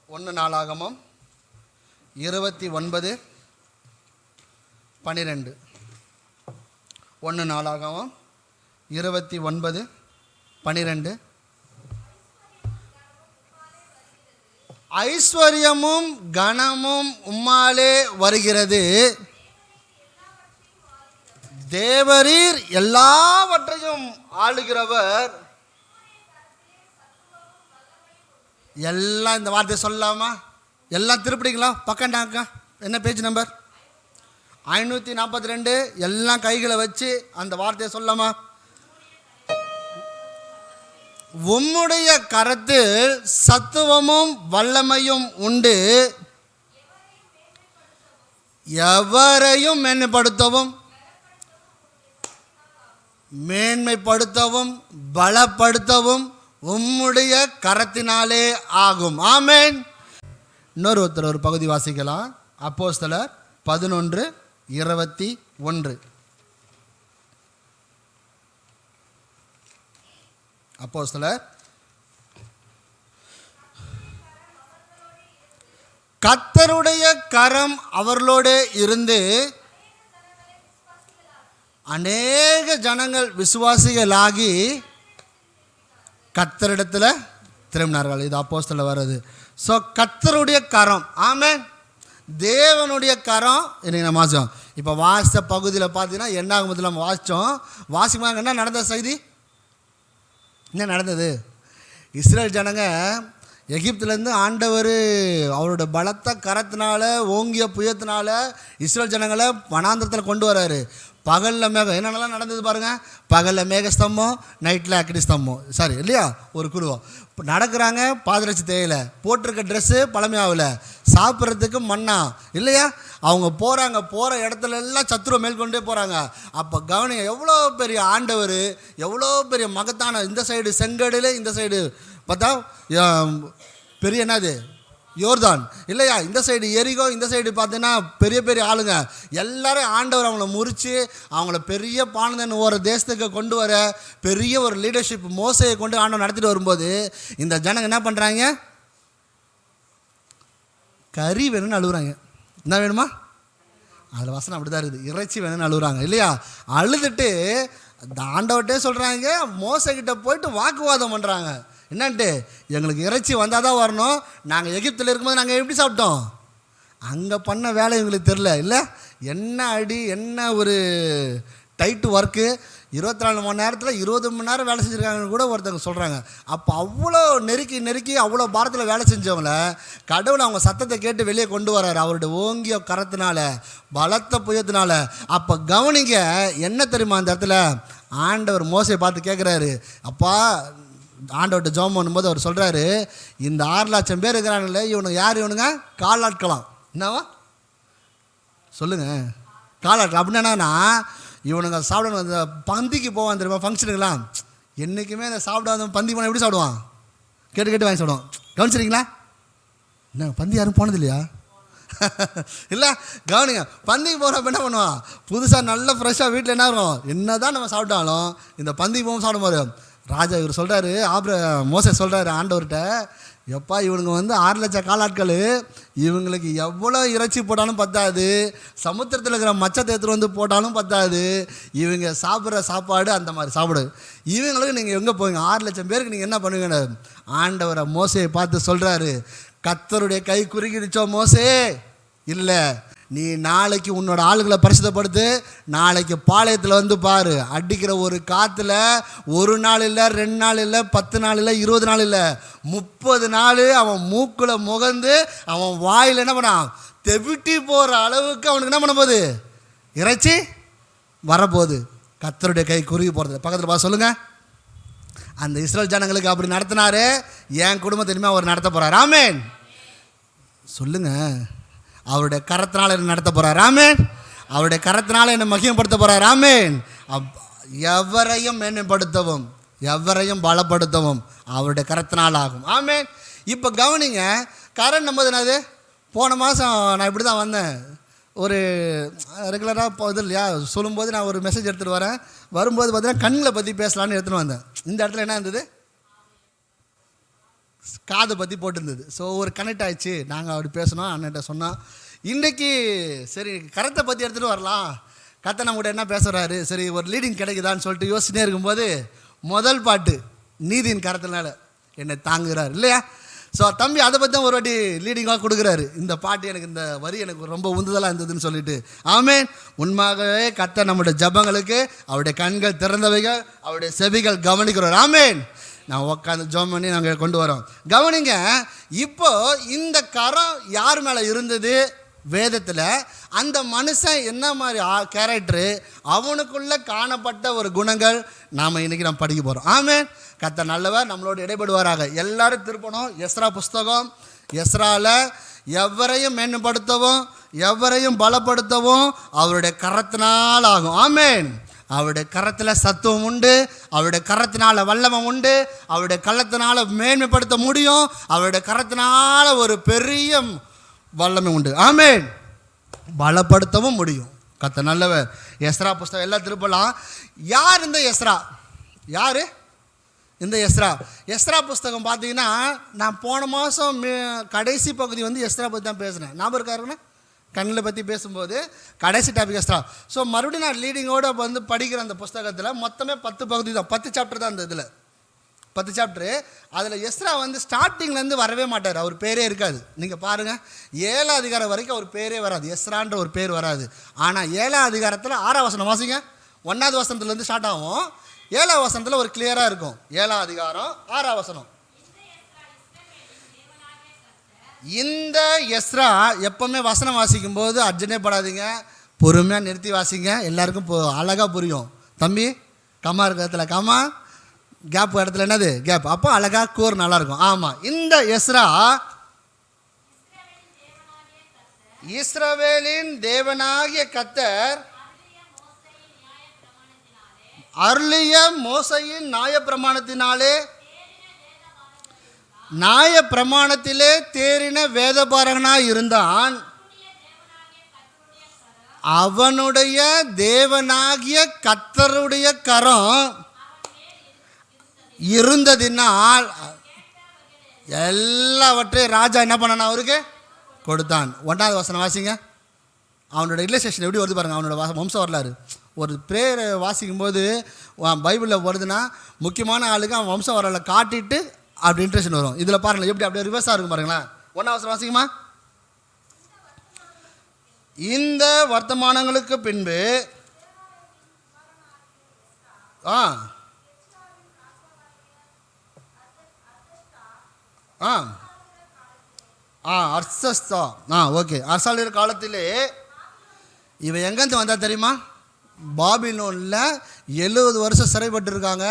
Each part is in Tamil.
1 நாளாகமம் 29:12. 1 நாளாகமம் 29:12. ஐஸ்வர்யமும் கனமும் உம்மாலே வருகிறது, தேவரீர் எல்லாவற்றையும் ஆளுகிறவர். எல்லாம் இந்த வார்த்தை சொல்லலாமா? எல்லாம் திருப்பிடிங்களா? பக்கம்டாக்கா என்ன பேஜ் நம்பர்? 542. எல்லாம் கைகளை வச்சு அந்த வார்த்தையை சொல்லலாமா? உம்முடைய கரத்தில் சத்துவமும் வல்லமையும் உண்டு, எவரையும் மேன்மைப்படுத்தவும் பலப்படுத்தவும் உம்முடைய கரத்தினாலே ஆகும். ஆமென். இன்னொருத்தர் ஒரு பகுதி வாசிக்கலாம். அப்போஸ்தலர் 11:21. அப்போஸ்தலர் கர்த்தருடைய கரம் அவர்களோடு இருந்து அநேக ஜனங்கள் விசுவாசிகளாகி கர்த்தரிடத்தில் திரும்பினார்கள். இது அப்போஸ்தலர் வருது. ஸோ கர்த்தருடைய கரம். ஆமென். தேவனுடைய கரம் இன்னைக்கு நம்ம வாசிச்சோம். இப்போ வாசித்த பகுதியில் பார்த்தீங்கன்னா என்னாகும்போது நம்ம வாசிக்கும்போது என்ன நடந்த செய்தி? என்ன நடந்தது? இஸ்ரேல் ஜனங்க எகிப்துலேருந்து ஆண்டவர் அவரோட பலத்த கரத்தினால ஓங்கிய புயத்தினால இஸ்ரேல் ஜனங்களை வனாந்திரத்தில் கொண்டு வராரு. பகலில் மேகம் என்னென்னலாம் நடந்தது பாருங்கள். பகலில் மேக ஸ்தம்பம், நைட்டில் அக்கினி ஸ்தம்பம். சாரி இல்லையா? ஒரு குருவம் நடக்கிறாங்க. பாதரட்சி தேயிலை, போட்டிருக்க ட்ரெஸ்ஸு பழமையாகல, சாப்பிட்றதுக்கு மண்ணா இல்லையா? அவங்க போகிற இடத்துல எல்லாம் சத்துருவை மேற்கொண்டே போகிறாங்க. அப்போ கவனிங்க, எவ்வளோ பெரிய ஆண்டவர், எவ்வளோ பெரிய மகத்தான. இந்த சைடு செங்கடல், இந்த சைடு பார்த்தா பெரிய என்னது யோர்தான் இல்லையா? இந்த சைடு எரிகோ, இந்த சைடு பார்த்தீங்கன்னா பெரிய பெரிய ஆளுங்க எல்லாரும் ஆண்டவர் அவங்கள முறித்து அவங்கள பெரிய பானதன் ஒரு தேசத்துக்கு கொண்டு வர பெரிய ஒரு லீடர்ஷிப் மோசையை கொண்டு ஆண்டவர் நடத்திட்டு வரும்போது இந்த ஜனங்க என்ன பண்ணுறாங்க? கறி வேணும்னு அழுகுறாங்க. என்ன வேணுமா? அதில் வசனம் அப்படி தான் இருக்குது. இறைச்சி வேணும்னு அழுகுறாங்க இல்லையா? அழுதுட்டு இந்த ஆண்டவர்கிட்டே சொல்கிறாங்க, மோசைக்கிட்ட போயிட்டு வாக்குவாதம் பண்ணுறாங்க. என்னன்ட்டு, எங்களுக்கு இறைச்சி வந்தால் தான் வரணும். நாங்கள் எகிப்தில் இருக்கும்போது நாங்கள் எப்படி சாப்பிட்டோம்? அங்கே பண்ண வேலை எங்களுக்கு தெரில இல்லை? என்ன அடி, என்ன ஒரு டைட்டு ஒர்க்கு. 24 மணி நேரத்தில் 20 மணி நேரம் வேலை செஞ்சுருக்காங்கன்னு கூட ஒருத்தவங்க சொல்கிறாங்க. அப்போ அவ்வளோ நெருக்கி அவ்வளோ பாரத்தில் வேலை செஞ்சவங்கள கடவுள் அவங்க சத்தத்தை கேட்டு வெளியே கொண்டு வர்றாரு அவருடைய ஓங்கிய கரத்தினால, பலத்த புயத்தினால. அப்போ கவனிங்க, என்ன தெரியுமா? அந்த இடத்துல ஆண்டவர் மோசையை பார்த்து கேட்குறாரு, அப்பா ஆண்டவர்கிட்ட ஜெபம் பண்ணும்போது அவர் சொல்கிறாரு, இந்த 6 லட்சம் பேர் இருக்கிறாங்கல்ல, இவனுங்க யார்? இவனுங்க காலாட்கலாம். என்னவா சொல்லுங்கள்? காலாட்கள் அப்படின்னா இவனுங்க சாப்பிடணும். அந்த பந்திக்கு போவான் தெரியுமா, ஃபங்க்ஷனுக்கெல்லாம். என்றைக்குமே அந்த சாப்பிடாத பந்தி போனால் எப்படி சாப்பிடுவான்? கேட்டு வாங்கி சாப்பிடுவான். கவனிச்சிருங்களா? என்ன பந்தி யாரும் போனது இல்லையா? இல்லை கவனிங்க, பந்திக்கு போகிறப்ப என்ன பண்ணுவான்? புதுசாக நல்ல ஃப்ரெஷ்ஷாக வீட்டில் என்ன இருக்கும், என்ன தான் நம்ம சாப்பிட்டாலும் இந்த பந்திக்கு போகும் சாப்பிடும்போது ராஜா இவர் சொல்கிறாரு, மோசே சொல்கிறாரு ஆண்டவர்கிட்ட, எப்பா இவனுங்க 6 லட்சம் காலாட்கள், இவங்களுக்கு எவ்வளோ இறைச்சி போட்டாலும் பத்தாது, சமுத்திரத்தில் இருக்கிற மச்சத்தை எடுத்துகிட்டு போட்டாலும் பத்தாது, இவங்க சாப்பிட்ற சாப்பாடு அந்த மாதிரி சாப்பிடு. இவங்களுக்கு நீங்கள் எங்கே போவீங்க? 6 லட்சம் பேருக்கு நீங்கள் என்ன பண்ணுவீங்க? ஆண்டவரை மோசையை பார்த்து சொல்கிறாரு, கர்த்தருடைய கை குறுகிடுச்சோ மோசே? இல்லை, நீ நாளைக்கு உன்னோட ஆளுகளை பரிசுத்தப்படுத்து, நாளைக்கு பாளையத்தில் பாரு, அடிக்கிற ஒரு காற்றுல 1 நாள் இல்லை, 2 நாள் இல்லை, 10 நாள் இல்லை, 20 நாள் இல்லை, 30 நாள் அவன் மூக்கில் முகந்து அவன் வாயில் என்ன பண்ணான்? தெவிட்டி போகிற அளவுக்கு அவனுக்கு என்ன பண்ண போகுது? இறைச்சி வரப்போகுது. கர்த்தருடைய கை குறுகி போகிறது. பக்கத்தில் பார்த்து சொல்லுங்கள். அந்த இஸ்ரேல் ஜனங்களுக்கு அப்படி நடத்தினாரு, என் குடும்பத்திலுமே அவர் நடத்த போகிறார். ஆமென் சொல்லுங்கள். அவருடைய கரத்தினால் என்ன நடத்த போகிறார்? ஆமென். அவருடைய கரத்தினால் என்னை மகிமைப்படுத்த போகிறார். ஆமென். எவரையும் மேன்மைப்படுத்தவும் எவரையும் பலப்படுத்தவும் அவருடைய கரத்தினால் ஆகும். ஆமென். இப்போ கவனிங்க, கரண் நம்பது என்னது? போன மாதம் நான் இப்படி தான் வந்தேன். ஒரு ரெகுலராக இது இல்லையா, சொல்லும்போது நான் ஒரு மெசேஜ் எடுத்துகிட்டு வரேன். வரும்போது பார்த்தீங்கன்னா கண்களை பற்றி பேசலான்னு எடுத்துகிட்டு வந்தேன். இந்த இடத்துல என்ன இருந்தது? காதை பற்றி போட்டிருந்தது. ஸோ ஒரு கனெக்ட் ஆயிடுச்சு. நாங்கள் அப்படி பேசணும், அண்ணன்ட்ட சொன்னோம். இன்றைக்கி சரி கரத்தை பற்றி எடுத்துகிட்டு வரலாம், கத்தை நம்மகிட்ட என்ன பேசுகிறாரு, சரி ஒரு லீடிங் கிடைக்குதான்னு சொல்லிட்டு யோசிச்சுட்டே இருக்கும்போது முதல் பாட்டு நீதியின் கரத்தினால என்னை தாங்குகிறார் இல்லையா. ஸோ தம்பி அதை பற்றி தான் ஒரு வாட்டி லீடிங்காக கொடுக்குறாரு. இந்த பாட்டு எனக்கு இந்த வரி எனக்கு ரொம்ப உந்துதலாக இருந்ததுன்னு சொல்லிட்டு. ஆமேன். உண்மையாகவே கர்த்தர் நம்முடைய ஜபங்களுக்கு அவருடைய கண்கள் திறந்தவைகள், அவருடைய செவிகள் கவனிக்கிறோம். ஆமேன். நான் உட்காந்து ஜெபம் பண்ணி நாங்கள் கொண்டு வரோம். கவனிங்க, இப்போ இந்த கரம் யார் மேலே இருந்தது வேதத்தில், அந்த மனுஷன் என்ன மாதிரி கேரக்டரு, அவனுக்குள்ளே காணப்பட்ட ஒரு குணங்கள் நாம் இன்றைக்கி நம்ம படிக்க போகிறோம். ஆமேன். கர்த்தர் நல்லவர், நம்மளோடு இடைபடுவாராக. எல்லாரும் திருப்பணும் எஸ்ரா புஸ்தகம். எஸ்ராவில் எவரையும் மேன்மைப்படுத்தவும் எவரையும் பலப்படுத்தவும் அவருடைய கரத்தினால் ஆகும். ஆமேன். அவருடைய கரத்தில் சத்துவம் உண்டு, அவருடைய கரத்தினால் வல்லமம் உண்டு, அவருடைய கரத்தினால் மேன்மைப்படுத்த முடியும், அவருடைய கரத்தினால் ஒரு பெரிய வல்லமை உண்டு. ஆமேன். பலப்படுத்தவும் முடியும். கர்த்தர் நல்லவர். எஸ்ரா புஸ்தகம் எல்லாம் திருப்பலாம். யார் இந்த எஸ்ரா? யார் இந்த எஸ்ரா? எஸ்ரா புஸ்தகம் பார்த்தீங்கன்னா, நான் போன மாதம் கடைசி பகுதி வந்து எஸ்ரா பற்றி தான் பேசுகிறேன். ஞாபகம் இருக்காருன்னு கண்களை பற்றி பேசும்போது கடைசி டாபிக் எஸ்ரா. ஸோ மறுபடியும் நான் லீடிங்கோடு வந்து படிக்கிற அந்த புஸ்தகத்தில் மொத்தமே 10 பகுதி தான், 10 சாப்டர் தான் அந்த இதில் 10 சாப்டரு. அதில் எஸ்ரா வந்து ஸ்டார்டிங்லேருந்து வரவே மாட்டார், அவர் பேரே இருக்காது. நீங்கள் பாருங்கள், 7ஆம் அதிகாரம் வரைக்கும் அவர் பேரே வராது, எஸ்ரான்ற ஒரு பேர் வராது. ஆனால் 7ஆம் அதிகாரத்தில் 6ஆம் வசனம் வாசிங்க. 1வது வசனத்துலேருந்து ஸ்டார்ட் ஆகும், 7ஆம் வசனத்தில் ஒரு கிளியராக இருக்கும். 7ஆம் அதிகாரம் 6ஆம் வசனம். இந்த எஸ்ரா எப்போவுமே வசனம் வாசிக்கும் போது அர்ஜனே படாதீங்க, பொறுமையாக நிறுத்தி வாசிங்க, எல்லாருக்கும் அழகாக புரியும். தம்பி கம்மா இருக்கிற இடத்துல கம்மா, கேப் இடத்துல என்னது கேப், அப்போ அழகாக கூர் நல்லாயிருக்கும். ஆமாம். இந்த எஸ்ரா இஸ்ரவேலின் தேவனாகிய கர்த்தர் அருளிய மோசையின் நியாயப்பிரமாணத்தினாலே நியாயப்பிரமாணத்திலே தேறின வேதபாரகனாய் இருந்தான். அவனுடைய தேவனாகிய கர்த்தருடைய கரம் இருந்ததினால் எல்லாவற்றையும் ராஜா என்ன பண்ணான், அவருக்கு கொடுத்தான். 1வது வசனம் வாசிங்க. அவனோட இல்லஸ்ட்ரேஷன் எப்படி வருது பாருங்கள், அவனோட வம்ச வரலாறு. ஒரு பிரேயர் வாசிக்கும்போது பைபிளில் வருதுன்னா முக்கியமான ஆளுக்கு அவன் வம்ச வரலாறு காட்டிட்டு அப்படி இன்ட்ரெஸ்ட் வரும். இதில் பாருங்கள் எப்படி அப்படியே ரிவர்ஸாக இருக்கும் பாருங்களேன். 1வது வசனம் வாசிக்குமா. இந்த வர்த்தமானங்களுக்கு பின்பு அர்சஸ்தா ஓகே அரசாளுடைய காலத்திலே இவன் எங்கேருந்து வந்தா தெரியுமா? பாபிலோனில் 70 வருஷம் சிறைப்பட்டு இருக்காங்க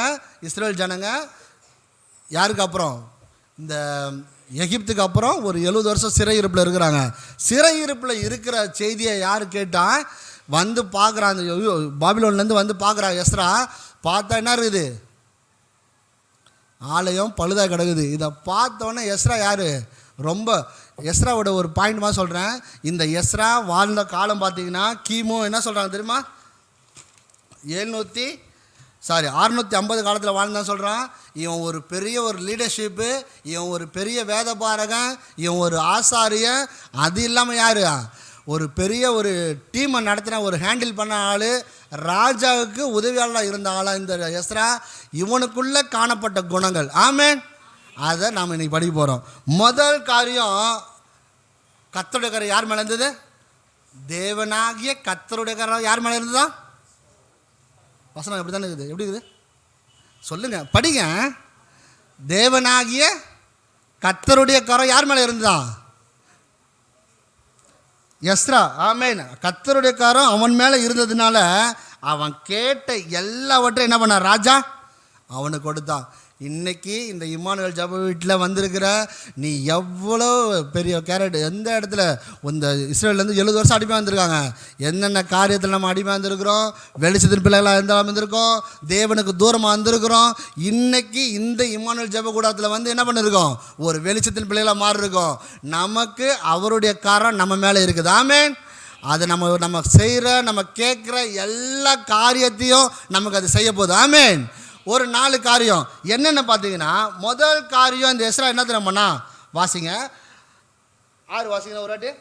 இஸ்ரேல் ஜனங்க. யாருக்கு அப்புறம்? இந்த எகிப்துக்கு அப்புறம் ஒரு 70 வருஷம் சிறையிருப்பில் இருக்கிறாங்க. சிறையிருப்பில் இருக்கிற செய்தியை யார் கேட்டால் வந்து பார்க்குறாங்க, பாபிலோன்லேருந்து வந்து பார்க்குறாங்க. எஸ்ரா பார்த்தா என்ன இருக்குது, ஆலயம் பழுதாக கிடக்குது. இதை பார்த்தோன்னே எஸ்ரா யார், ரொம்ப எஸ்ராவோட ஒரு பாயிண்ட் மாதிரி சொல்கிறேன். இந்த எஸ்ரா வாழ்ந்த காலம் பார்த்தீங்கன்னா கிமு என்ன சொல்கிறாங்க தெரியுமா, 650 காலத்தில் வாழ்ந்தான் சொல்கிறான். இவன் ஒரு பெரிய ஒரு லீடர்ஷிப்பு, இவன் ஒரு பெரிய வேதபாரகன், இவன் ஒரு ஆசாரியன். அது இல்லாமல் யார், ஒரு பெரிய ஒரு டீமை நடத்தின ஒரு ஹேண்டில் பண்ண ஆள், ராஜாவுக்கு உதவியாளராக இருந்த ஆளாக இந்த எஸ்ரா. இவனுக்குள்ளே காணப்பட்ட குணங்கள். ஆமேன். அதை நாம் இன்றைக்கி படிக்க போகிறோம். முதல் காரியம், கர்த்தருடைய கரம் யார் மேலே இருந்தது? தேவனாகிய கர்த்தருடைய கரம் யார் மேலே இருந்ததா? வசனம் எப்படி தானே இருக்குது, எப்படி இருக்குது சொல்லுங்கள், படிங்க. தேவனாகிய கர்த்தருடைய கரம் யார் மேலே இருந்ததா? எஸ்ரா. ஆமேன். கர்த்தருடைய கரம் அவன் மேலே இருந்ததுனால அவன் கேட்ட எல்லாவற்றையும் என்ன பண்ணான், ராஜா அவனுக்கு கொடுத்தான். இன்றைக்கி இந்த இம்மானுவேல் ஜப வீட்டில் வந்திருக்கிற நீ எவ்வளோ பெரிய கேரட், எந்த இடத்துல இந்த இஸ்ரேல்லேருந்து 70 வருஷம் அடிமையாக வந்திருக்காங்க. என்னென்ன காரியத்தில் நம்ம அடிமையாக இருந்திருக்கிறோம், வெளிச்சத்தின் பிள்ளைகளாக இருந்தாலும் வந்திருக்கோம், தேவனுக்கு தூரமாக வந்திருக்கிறோம். இன்றைக்கி இந்த இம்மானுவேல் ஜப கூடத்தில் வந்து என்ன பண்ணியிருக்கோம், ஒரு வெளிச்சத்தின் பிள்ளைகளாக மாறிருக்கோம். நமக்கு அவருடைய காரம் நம்ம மேலே இருக்குது. ஆமேன். அதை நம்ம செய்கிற நம்ம கேட்குற எல்லா காரியத்தையும் நமக்கு அது செய்ய போகுது. ஆமேன். ஒரு 4 காரியம் என்னென்ன பார்த்தீங்கன்னா, முதல் காரியம் இந்த எஸ்ரா என்ன தெரியுமாண்ணா? வாசிங்க 6 வாசிங்க ஒரு வாட்டி.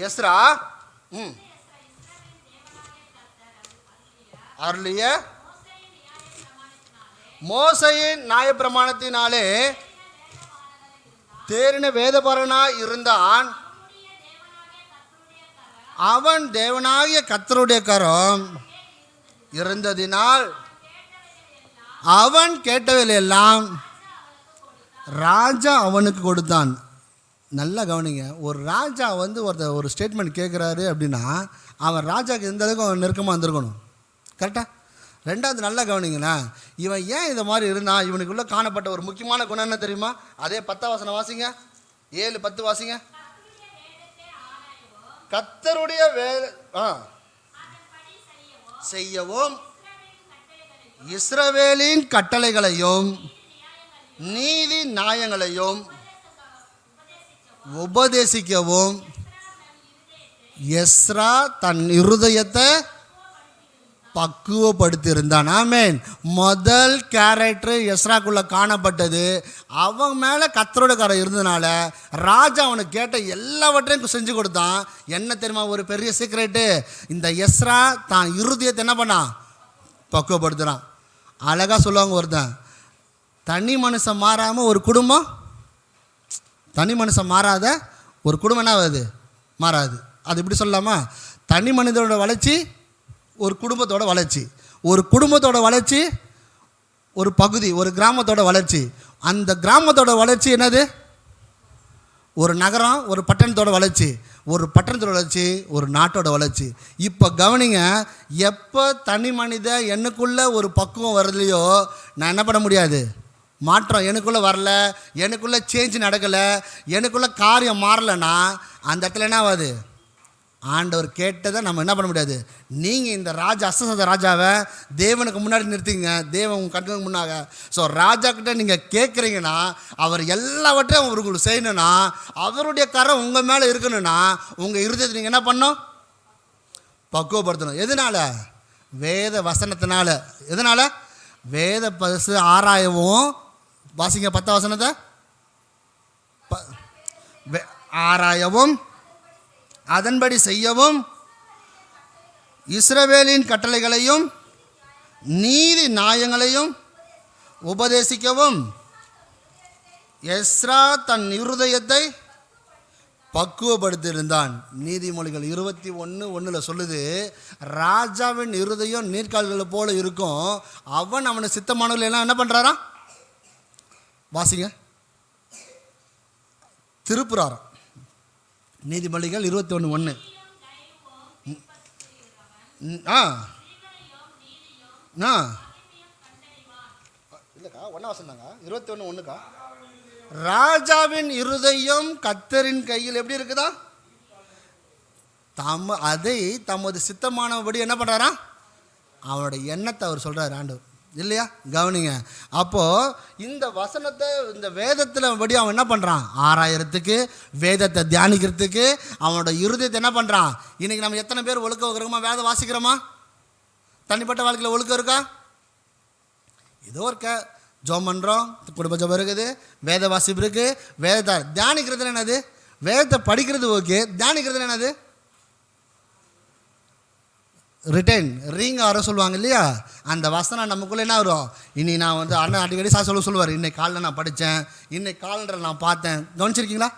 எஸ்ரா அருளிய மோசையின் நியாயப்பிரமாணத்தினாலே தேறின வேதபாரகனாய் இருந்தான். அவன் தேவனாகிய கர்த்தருடைய கரம் இருந்ததினால் அவன் கேட்டவையெல்லாம் ராஜா அவனுக்கு கொடுத்தான். நல்லா கவனிங்க. ஒரு ராஜா ஒரு ஸ்டேட்மெண்ட் கேட்குறாரு அப்படின்னா அவன் ராஜாவுக்கு எந்த அளவுக்கு அவன் நெருக்கமாக வந்திருக்கணும். கரெக்டாக? ரெண்டாவது நல்லா கவனிங்களா, இவன் ஏன் இந்த மாதிரி இருந்தான்? இவனுக்குள்ளே காணப்பட்ட ஒரு முக்கியமான குணம் என்ன தெரியுமா? அதே 10 வசனம் வாசிங்க, 7-10 வாசிங்க. கர்த்தருடைய செய்யவும் இஸ்ரவேலின் கட்டளைகளையும் நீதி நியாயங்களையும் உபதேசிக்கவும் எஸ்ரா தன் இருதயத்தை பக்குவப்படுத்தியிருந்தான். ஆமேன். முதல் கேரக்டர் எஸ்ராக்குள்ள காணப்பட்டது. அவன் மேலே கர்த்தரோட கரம் இருந்ததுனால ராஜா அவனுக்கு கேட்ட எல்லாவற்றையும் செஞ்சு கொடுத்தான். என்ன தெரியுமா ஒரு பெரிய சீக்ரெட்டு? இந்த எஸ்ரா தான் இருதயத்தை என்ன பண்ணான்? பக்குவப்படுத்துகிறான். அழகாக சொல்லுவாங்க ஒருத்தன், தனி மனுஷன் மாறாமல் ஒரு குடும்பம், தனி மனுஷன் மாறாத ஒரு குடும்பம் என்ன ஆகுது? மாறாது. அது இப்படி சொல்லலாமா? தனி மனிதனோட வளர்ச்சி ஒரு குடும்பத்தோட வளர்ச்சி, ஒரு குடும்பத்தோட வளர்ச்சி ஒரு பகுதி, ஒரு கிராமத்தோட வளர்ச்சி, அந்த கிராமத்தோட வளர்ச்சி என்னது? ஒரு நகரம், ஒரு பட்டணத்தோட வளர்ச்சி, ஒரு பட்டணத்தோட வளர்ச்சி ஒரு நாட்டோட வளர்ச்சி. இப்போ கவனிங்க, எப்போ தனி மனித எனக்குள்ளே ஒரு பக்குவம் வரலையோ நான் என்ன பண்ண முடியாது? மாற்றம் எனக்குள்ளே வரல, எனக்குள்ளே சேஞ்ச் நடக்கலை, எனக்குள்ளே காரியம் மாறலைன்னா அந்த இடத்துல என்ன ஆகாது? ஆண்டவர் கேட்டதை நம்ம என்ன பண்ண முடியாது. நீங்கள் இந்த அஸ்தசத ராஜாவை தேவனுக்கு முன்னாடி நிறுத்திங்க, தேவன் உங்கள் கண்ணுக்கு முன்னாக. ஸோ ராஜா கிட்ட நீங்கள் கேட்குறீங்கன்னா அவர் எல்லாவற்றையும் அவருக்கு செய்யணும்னா, அவருடைய கரம் உங்கள் மேலே இருக்கணும்னா உங்கள் இருதயத்தை நீங்கள் என்ன பண்ணணும்? பக்குவப்படுத்தணும். எதனால? வேத வசனத்தினால. எதனால்? வேத பரிசு ஆராயவும். வாசிங்க 10 வசனத்தை. ஆராயவும் அதன்படி செய்யவும் இஸ்ரவேலின் கட்டளைகளையும் நீதி நியாயங்களையும் உபதேசிக்கவும் எஸ்ரா தன் இருதயத்தை பக்குவப்படுத்தியிருந்தான். நீதிமொழிகள் 21:1 சொல்லுது, ராஜாவின் இருதயம் நீர்க்கால்கள் போல இருக்கும், அவன் அவனை சித்தமானவர்கள் எல்லாம் என்ன பண்ணுறாராம்? வாசிங்க. திருப்புராரம் நீதிமொழிகள் 21:1. இல்லைக்கா 1 வசனங்க 21:1. ராஜாவின் இருதயம் கர்த்தரின் கையில் எப்படி இருக்குதா? அதை தமது சித்தமானபடி என்ன பண்ணுறாரா? அவனோட எண்ணத்தை அவர் சொல்கிறார் ஆண்டவர், இல்லையா? கவனிங்க. அப்போது இந்த வசனத்தை இந்த வேதத்தில் படி அவன் என்ன பண்ணுறான்? ஆராயறதுக்கு, வேதத்தை தியானிக்கிறதுக்கு அவனோட இருதயத்தை என்ன பண்ணுறான்? இன்றைக்கி நம்ம எத்தனை பேர் ஒழுக்க வைக்கிறோமா? வேதம் வாசிக்கிறோமா? தனிப்பட்ட வாழ்க்கையில் ஒழுக்கம் இருக்கா? ஏதோ இருக்க ஜோம் பண்ணுறோம், குடும்ப ஜோம் இருக்குது, வேத வாசிப்பு இருக்குது. வேதத்தை தியானிக்கிறது என்னது? வேதத்தை படிக்கிறது ஓகே, தியானிக்கிறது என்னது? ரிட்டைன் ரீங்க வர சொல்லுவாங்க இல்லையா? அந்த வசனம் நமக்குள்ளே என்ன வரும்? இனி நான் அண்ணன் அடிக்கடி சொல்லுவார், இன்னைக்கு காலையில் நான் படித்தேன், இன்னைக்கு காலண்டரில் நான் பார்த்தேன். கவனிச்சிருக்கீங்களா?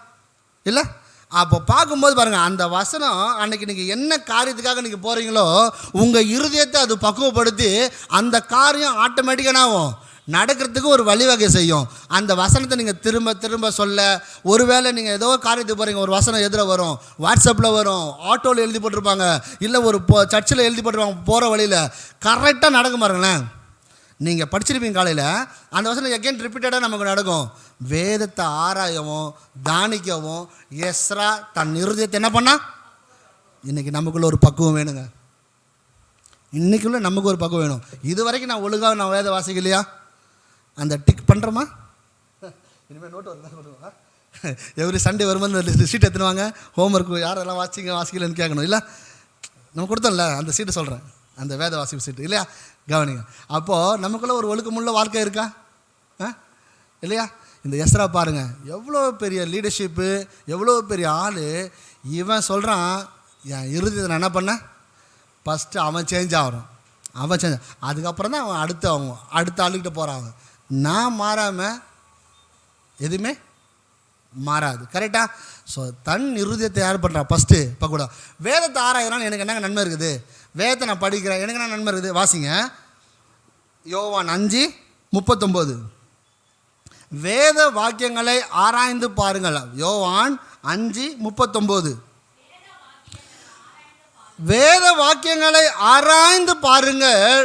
இல்லை? அப்போ பார்க்கும்போது பாருங்கள், அந்த வசனம் அன்றைக்கி நீங்கள் என்ன காரியத்துக்காக நீங்கள் போகிறீங்களோ உங்கள் இருதயத்தை அது பக்குவப்படுத்தி அந்த காரியம் ஆட்டோமேட்டிக்காக என்ன ஆகும்? நடக்கிறதுக்கு ஒரு வழிவகை செய்யும். அந்த வசனத்தை நீங்கள் திரும்ப திரும்ப சொல்ல, ஒருவேளை நீங்கள் ஏதோ காரியத்துக்கு போகிறீங்க, ஒரு வசனம் எதில் வரும், வாட்ஸ்அப்பில் வரும், ஆட்டோவில் எழுதி போட்டிருப்பாங்க, இல்லை ஒரு சர்ச்சில் எழுதி போட்டிருப்பாங்க, போகிற வழியில் கரெக்டாக நடக்கும் பாருங்களேன். நீங்கள் படிச்சிருப்பீங்க காலையில், அந்த வசனம் எகெயின் ரிப்பீட்டடாக நமக்கு நடக்கும். வேதத்தை ஆராயவும் தானிக்கவும் எஸ்ரா தன் இருதயத்தை என்ன பண்ணா? இன்றைக்கி நமக்குள்ள ஒரு பக்குவம் வேணுங்க. இன்றைக்குள்ள நமக்கு ஒரு பக்குவம் வேணும். இது வரைக்கும் நான் ஒழுங்காக நான் வேத வாசிக்கலையா? அந்த டிக் பண்ணுறோமா? இனிமேல் நோட்டு வருதா? எவ்ரி சண்டே வரும்போது சீட் எடுத்துனுவாங்க, ஹோம்ஒர்க் யாரெல்லாம் வாசிக்கலன்னு கேட்கணும். இல்லை நம்ம கொடுத்தோம்ல அந்த சீட்டை சொல்கிறேன், அந்த வேத வாசிப்பு சீட்டு இல்லையா? கவனிங்க. அப்போது நமக்குள்ள ஒரு ஒழுக்கமுள்ள வாழ்க்கை இருக்கா இல்லையா? இந்த எஸ்ரா பாருங்கள், எவ்வளோ பெரிய லீடர்ஷிப்பு, எவ்வளோ பெரிய ஆள். இவன் சொல்கிறான், என் இறுதியை நான் என்ன பண்ணேன், ஃபஸ்ட்டு அவன் சேஞ்ச் ஆகிறான், அவன் சேஞ்ச், அதுக்கப்புறம் தான் அவன் அடுத்த ஆளுக்கிட்ட போகிறான். நான் மாறாமல் எதுவுமே மாறாது. கரெக்டாக? ஸோ தன் இருதயத்தை யார் பண்ணுறான் ஃபஸ்ட்டு? இப்போ கூட வேதத்தை ஆராயிறான். எனக்கு என்னங்க நன்மை இருக்குது? வேதத்தை நான் படிக்கிறேன், எனக்கு என்ன நன்மை இருக்குது? வாசிங்க யோவான் 5:39. வேத வாக்கியங்களை ஆராய்ந்து பாருங்கள். யோவான் 5:39. வேத வாக்கியங்களை ஆராய்ந்து பாருங்கள்,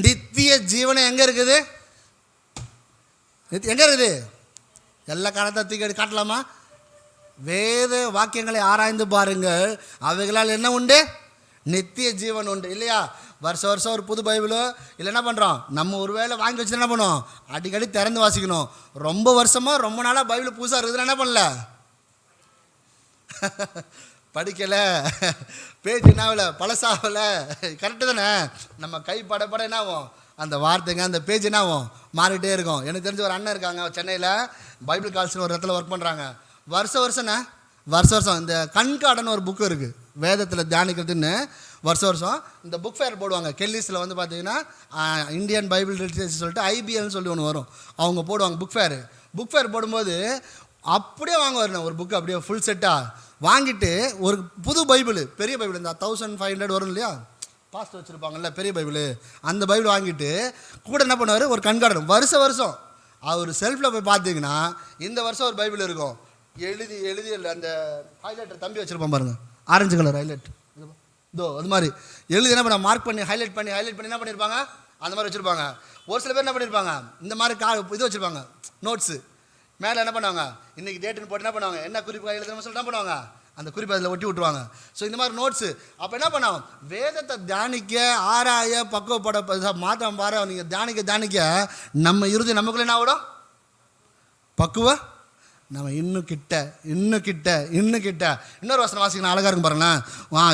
நித்திய ஜீவனை எங்கே இருக்குது? எங்கே இருக்குது? எல்லா காலத்தை தூக்கி காட்டலாமா? வேத வாக்கியங்களை ஆராய்ந்து பாருங்கள், அவைகளால் என்ன உண்டு? நித்திய ஜீவன் உண்டு. இல்லையா? வருஷம் ஒரு புது பைபிளோ இல்லை என்ன பண்ணுறோம், நம்ம ஒரு வேளை வாங்கி வச்சுட்டு என்ன பண்ணுவோம், அடிக்கடி திறந்து வாசிக்கணும். ரொம்ப வருஷமாக ரொம்ப நாளாக பைபிள் புதுசாக இருக்குதுன்னு என்ன பண்ணல, படிக்கலை, பேஜ் என்ன ஆகலை, பழசாகலை. கரெக்டு தானே? நம்ம கை பட என்ன ஆகும், அந்த வார்த்தைங்க அந்த பேஜ் என்ன ஆகும், மாறிட்டே இருக்கும். எனக்கு தெரிஞ்ச ஒரு அண்ணன் இருக்காங்க சென்னையில், பைபிள் கால்ஸ்னு ஒரு இடத்துல ஒர்க் பண்ணுறாங்க. வருஷம் இந்த கண்காடன்னு ஒரு புக்கு இருக்குது, வேதத்தில் தியானிக்கிறதுன்னு. வருஷம் இந்த புக் ஃபேர் போடுவாங்க. கெல்லிஸில் வந்து பார்த்தீங்கன்னா இந்தியன் பைபிள் லிட்ரேச்சர் சொல்லிட்டு IBLன்னு சொல்லி ஒன்று வரும், அவங்க போடுவாங்க புக் ஃபேர் போடும்போது அப்படியே வாங்குவார் ஒரு புக்கு, அப்படியே ஃபுல் செட்டாக வாங்கிட்டு ஒரு புது பைபிள், பெரிய பைபிள், இந்த 1500 வரும் இல்லையா, பாஸ்ட் வச்சுருப்பாங்கல்ல பெரிய பைபிள், அந்த பைபிள் வாங்கிட்டு கூட என்ன பண்ணுவார், ஒரு கண்காடம் வருஷம் அவர் செல்ஃபில் போய் பார்த்தீங்கன்னா இந்த வருஷம் ஒரு பைபிள் இருக்கும், எழுதி அந்த ஹைலைட்டர் தம்பி வச்சுருப்பான் பாருங்கள், ஆரஞ்சு கலர் ஹைலைட், அது மாதிரி எழுதி என்ன பண்ண மார்க் பண்ணி ஹைலைட் பண்ணி என்ன பண்ணியிருப்பாங்க, அந்த மாதிரி வச்சுருப்பாங்க. ஒரு சில பேர் என்ன பண்ணியிருப்பாங்க, இந்த மாதிரி இது வச்சுருப்பாங்க நோட்ஸு, மேலே என்ன பண்ணுவாங்க, இன்றைக்கி டேட்டுன்னு போட்டு என்ன பண்ணுவாங்க, என்ன குறிப்பு எழுதுன்னு சொல்லிட்டு என்ன பண்ணுவாங்க, அந்த குறிப்பை அதில் ஒட்டி விட்டுருவாங்க. ஸோ இந்த மாதிரி நோட்ஸு. அப்போ என்ன பண்ணோம், வேதத்தை தியானிக்க ஆராய பக்குவப்பட மாற்றம் பாரு, நீங்கள் தியானிக்க நம்ம இறுதி நமக்குள்ளே என்ன ஆகிடும், பக்குவ நம்ம இன்னும் கிட்ட. இன்னொரு வசனம் வாசிக்கணும், அழகாக இருக்கும் பாருங்களேன்.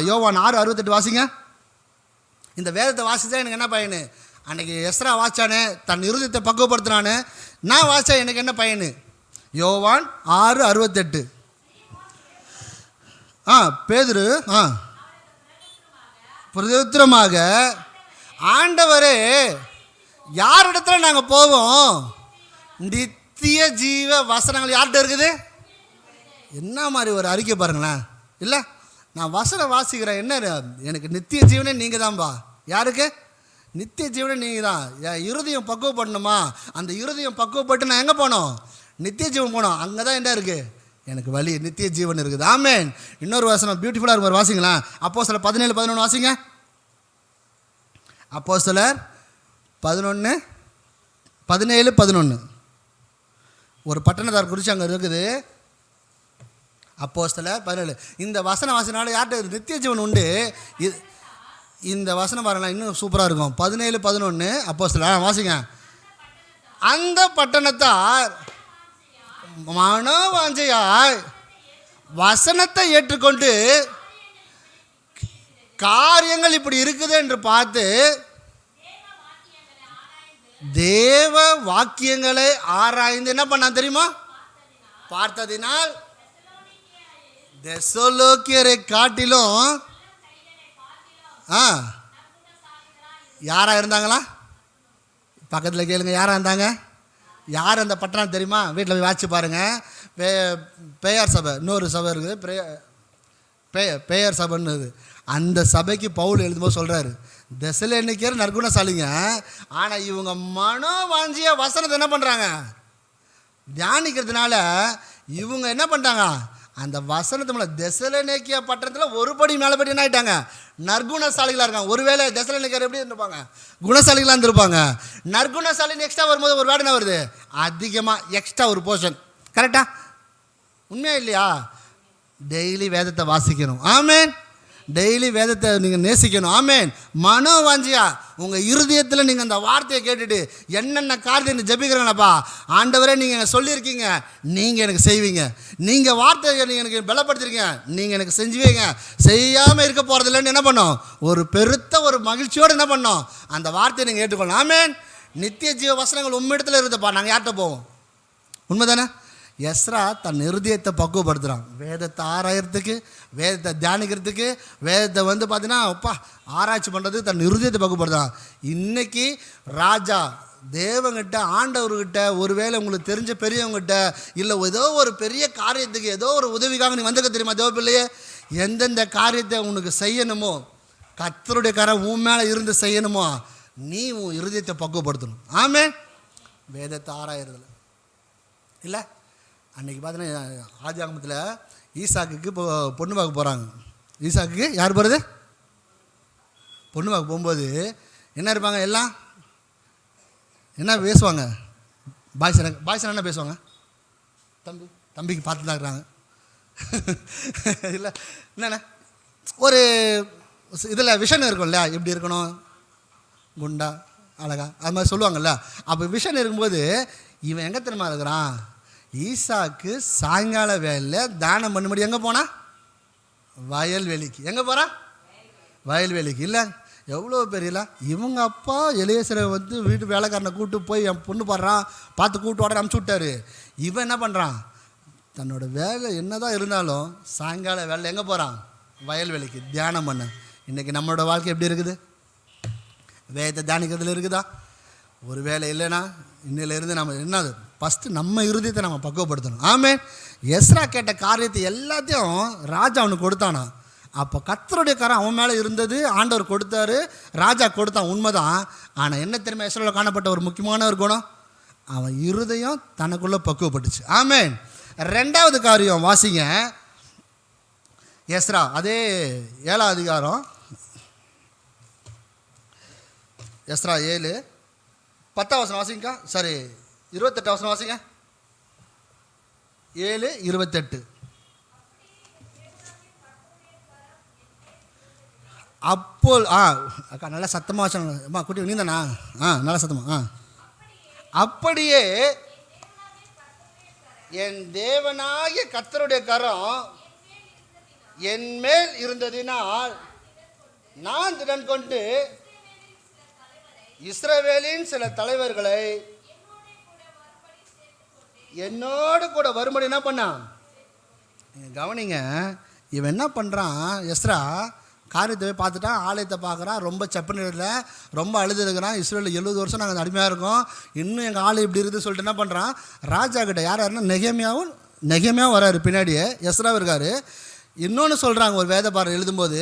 யோவான் 6:68 வாசிங்க. இந்த வேதத்தை வாசித்தா எனக்கு என்ன பயனு? அன்றைக்கி எஸ்ரா வாசித்தானே, தன் இருதயத்தை பக்குவப்படுத்தினானே, நான் வாசித்தா எனக்கு என்ன பயனு? யோவான் 6:68. பேதுரு பிரதித்திரமாக, ஆண்டவரே யாரிடத்துல நாங்கள் போவோம், நித்திய ஜீவ வசனங்கள் யார்கிட்ட இருக்குது? என்ன மாதிரி ஒரு அறிக்கை பாருங்களேன். இல்லை, நான் வசனம் வாசிக்கிறேன், என்ன எனக்கு நித்திய ஜீவனே நீங்கள் தான்பா. யாருக்கு? நித்திய ஜீவனே நீங்கள் தான். என் இருதயம் பக்குவப்படணுமா, அந்த இருதயம் பக்குவப்பட்டு நான் எங்கே போனோம், நித்திய ஜீவன் போனோம். அங்கே தான் என்ன இருக்குது, எனக்கு வழி, நித்திய ஜீவன் இருக்குது. ஆமேன். இன்னொரு வசனம் பியூட்டிஃபுல்லாக இருக்கும், வாசிங்களா. அப்போஸ்தலர் 17:11 வாசிங்க. அப்போஸ்தலர் 17:11 ஒரு பட்டணத்தார் குறித்து அங்கே இருக்குது. அப்போஸ்தலர் 17. இந்த வசனம் வாசினால யார்கிட்ட நித்திய ஜீவன் உண்டு. இந்த வசனம் பாருங்களா, இன்னும் சூப்பராக இருக்கும். 17:11 அப்போஸ்தலர் வாசிங்க. அந்த பட்டணத்தார் மனோவாஞ்சையாய் வசனத்தை ஏற்றுக்கொண்டு காரியங்கள் இப்படி இருக்குது என்று பார்த்து தேவ வாக்கியங்களை ஆராய்ந்து என்ன பண்ண தெரியுமா, பார்த்ததினால் தெசலோனிக்கேயரை காட்டிலும் யாரா இருந்தாங்களா? பக்கத்தில் கேளுங்க, யாரா இருந்தாங்க? யார் அந்த பட்டணம் தெரியுமா? வீட்டில் போய் வாட்சி பாருங்கள். பேயார் சபை, இன்னொரு சபை இருக்குது, பேயார் சபைன்னு. அந்த சபைக்கு பவுல் எழுதும்போது சொல்கிறாரு, தெசலோனிக்கேயர் நற்குணசாலிங்க, ஆனால் இவங்க மனோவாஞ்சிய வசனத்தை என்ன பண்ணுறாங்க, தியானிக்கிறதுனால இவங்க என்ன பண்ணிட்டாங்க, அந்த வசனத்து மேலே தெசலோனிக்கேய பட்டணத்தில் ஒரு படி மேலேபடி என்ன ஆகிட்டாங்க, நற்குணசாலிகளாக இருக்காங்க. ஒருவேளை தெசலோனிக்கேயர் எப்படி இருந்திருப்பாங்க, குணசாலிகளாக இருந்திருப்பாங்க. நற்குணசாலின்னு எக்ஸ்ட்ரா வரும்போது ஒரு வேர்டு என்ன வருது, அதிகமாக எக்ஸ்ட்ரா ஒரு போர்ஷன். கரெக்டா? உண்மையா இல்லையா? டெய்லி வேதத்தை வாசிக்கணும். ஆமேன். டெய்லி வேதத்தை நீங்கள் நேசிக்கணும். ஆமேன். மனோவாஞ்சியா உங்கள் இருதயத்தில் நீங்கள் அந்த வார்த்தையை கேட்டுட்டு என்னென்ன காரியத்தை ஜெபிக்கிறேங்கப்பா ஆண்டவரே நீங்கள் எனக்கு சொல்லியிருக்கீங்க, நீங்கள் எனக்கு செய்வீங்க. நீங்கள் வார்த்தையை நீங்கள் எனக்கு பலப்படுத்திருக்கீங்க, நீங்கள் எனக்கு செஞ்சுவீங்க. செய்யாமல் இருக்க போகிறதில்லன்னு என்ன பண்ணோம்? ஒரு பெருத்த ஒரு மகிழ்ச்சியோடு என்ன பண்ணோம்? அந்த வார்த்தையை நீங்கள் ஏற்றுக்கொள்ளணும். ஆமேன். நித்திய ஜீவ வசனங்கள் உம்மிடத்தில் இருக்குதுப்பா, நாங்கள் யார்கிட்ட போவோம்? உண்மை தானே? எஸ்ரா தன் இருதயத்தை பக்குவப்படுத்துகிறான். வேதத்தை ஆராயறதுக்கு, வேதத்தை தியானிக்கிறதுக்கு, வேதத்தை பார்த்தீங்கன்னா அப்பா ஆராய்ச்சி பண்ணுறதுக்கு தன் இருதயத்தை பக்குவப்படுத்துகிறான். இன்றைக்கி ராஜா தேவங்கிட்ட, ஆண்டவர்கிட்ட, ஒருவேளை உங்களுக்கு தெரிஞ்ச பெரியவங்ககிட்ட, இல்லை ஏதோ ஒரு பெரிய காரியத்துக்கு ஏதோ ஒரு உதவிக்காக நீ வந்துக்க தெரியுமா? தேவ பிள்ளையே, எந்தெந்த காரியத்தை உனக்கு செய்யணுமோ, கர்த்தருடைய கரம் உன் மேலே இருந்து செய்யணுமோ, நீ உன் இருதயத்தை பக்குவப்படுத்தணும். ஆமென். வேதத்தை ஆராயறதில்ல இல்லை. அன்றைக்கி பார்த்தீங்கன்னா ஆதியாகமத்தில் ஈசாக்குக்கு இப்போ பொண்ணு பார்க்க போகிறாங்க. ஈசாக்குக்கு யார் போகிறது? பொண்ணு பார்க்க போகும்போது என்ன இருப்பாங்க? எல்லாம் என்ன பேசுவாங்க? பாய்ஸ் என்ன பேசுவாங்க? தம்பிக்கு பார்த்து தான் இருக்கிறாங்க இல்லை என்னண்ணே ஒரு இதில் விஷன் இருக்கும் இல்லையா? எப்படி இருக்கணும், குண்டா அழகா, அது மாதிரி சொல்லுவாங்கள்ல. அப்போ விஷன் இருக்கும்போது இவன் எங்கே தெரியுமா இருக்கிறான்? ஈசாக்கு சாயங்கால வேலையில் தானம் பண்ண முடியும். எங்கே போனா? வயல்வெளிக்கு. எங்கே போகிறான்? வயல்வெளிக்கு. இல்லை எவ்வளோ பெரியல இவங்க அப்பா எலியேசரை வீட்டு வேலைக்காரனை கூப்பிட்டு போய் என் பொண்ணு பாடுறான், பார்த்து கூப்பிட்டு வாட அனுப்பிச்சி விட்டாரு. இவன் என்ன பண்ணுறான்? தன்னோட வேலை என்னதான் இருந்தாலும் சாயங்கால வேலை எங்கே போகிறான்? வயல்வெளிக்கு தியானம் பண்ண. இன்றைக்கி நம்மளோட வாழ்க்கை எப்படி இருக்குது? வேதத்தை தியானிக்கிறதுல இருக்குதா? ஒரு வேலை இல்லைன்னா இன்னிலேருந்து நம்ம என்னது ஃபஸ்ட்டு நம்ம இருதயத்தை நம்ம பக்குவப்படுத்தணும். ஆமென். எஸ்ரா கேட்ட காரியத்தை எல்லாத்தையும் ராஜா அவனுக்கு கொடுத்தானா. அப்போ கர்த்தருடைய கரம் அவன் மேலே இருந்தது, ஆண்டவர் கொடுத்தாரு, ராஜா கொடுத்தான், உண்மைதான். ஆனால் என்ன தெரியுமா எஸ்ராவில் காணப்பட்ட ஒரு முக்கியமான ஒரு குணம்? அவன் இருதயம் தனக்குள்ளே பக்குவப்பட்டுச்சு. ஆமென். ரெண்டாவது காரியம் வாசிங்க, எஸ்ரா அதே 7ஆம் அதிகாரம், எஸ்ரா 7 10ஆம் வசனம் வாசிங்கக்கா. சரி 28ஆம் வசனம் வாசிங்க. 7:28. அப்போ அக்கா நல்லா சத்தமாக வச்சோம்மா குட்டி நீ தானா? நல்லா சத்தமா. அப்படியே என் தேவனாகிய கர்த்தருடைய கரம் என் மேல் இருந்ததினால் நான் திடன் கொண்டு இஸ்ரவேலின் சில தலைவர்களை என்னோடு கூட வரும்படி என்ன பண்ணான்? கவனிங்க, இவன் என்ன பண்ணுறான்? எஸ்ரா காரியத்தை போய் பார்த்துட்டான், ஆலயத்தை பார்க்குறான், ரொம்ப செப்பனில் ரொம்ப அழுதுருக்கிறான். இஸ்ரேலில் 70 வருஷம் நாங்கள் அடிமையாக இருக்கோம், இன்னும் எங்கள் ஆலயம் இப்படி இருக்குதுன்னு சொல்லிட்டு என்ன பண்ணுறான்? ராஜா கிட்ட யாருன்னா நெகேமியாவும் வராரு, பின்னாடியே எஸ்ராவும் இருக்கார். இன்னொன்று சொல்கிறாங்க, ஒரு வேத பாடம் எழுதும்போது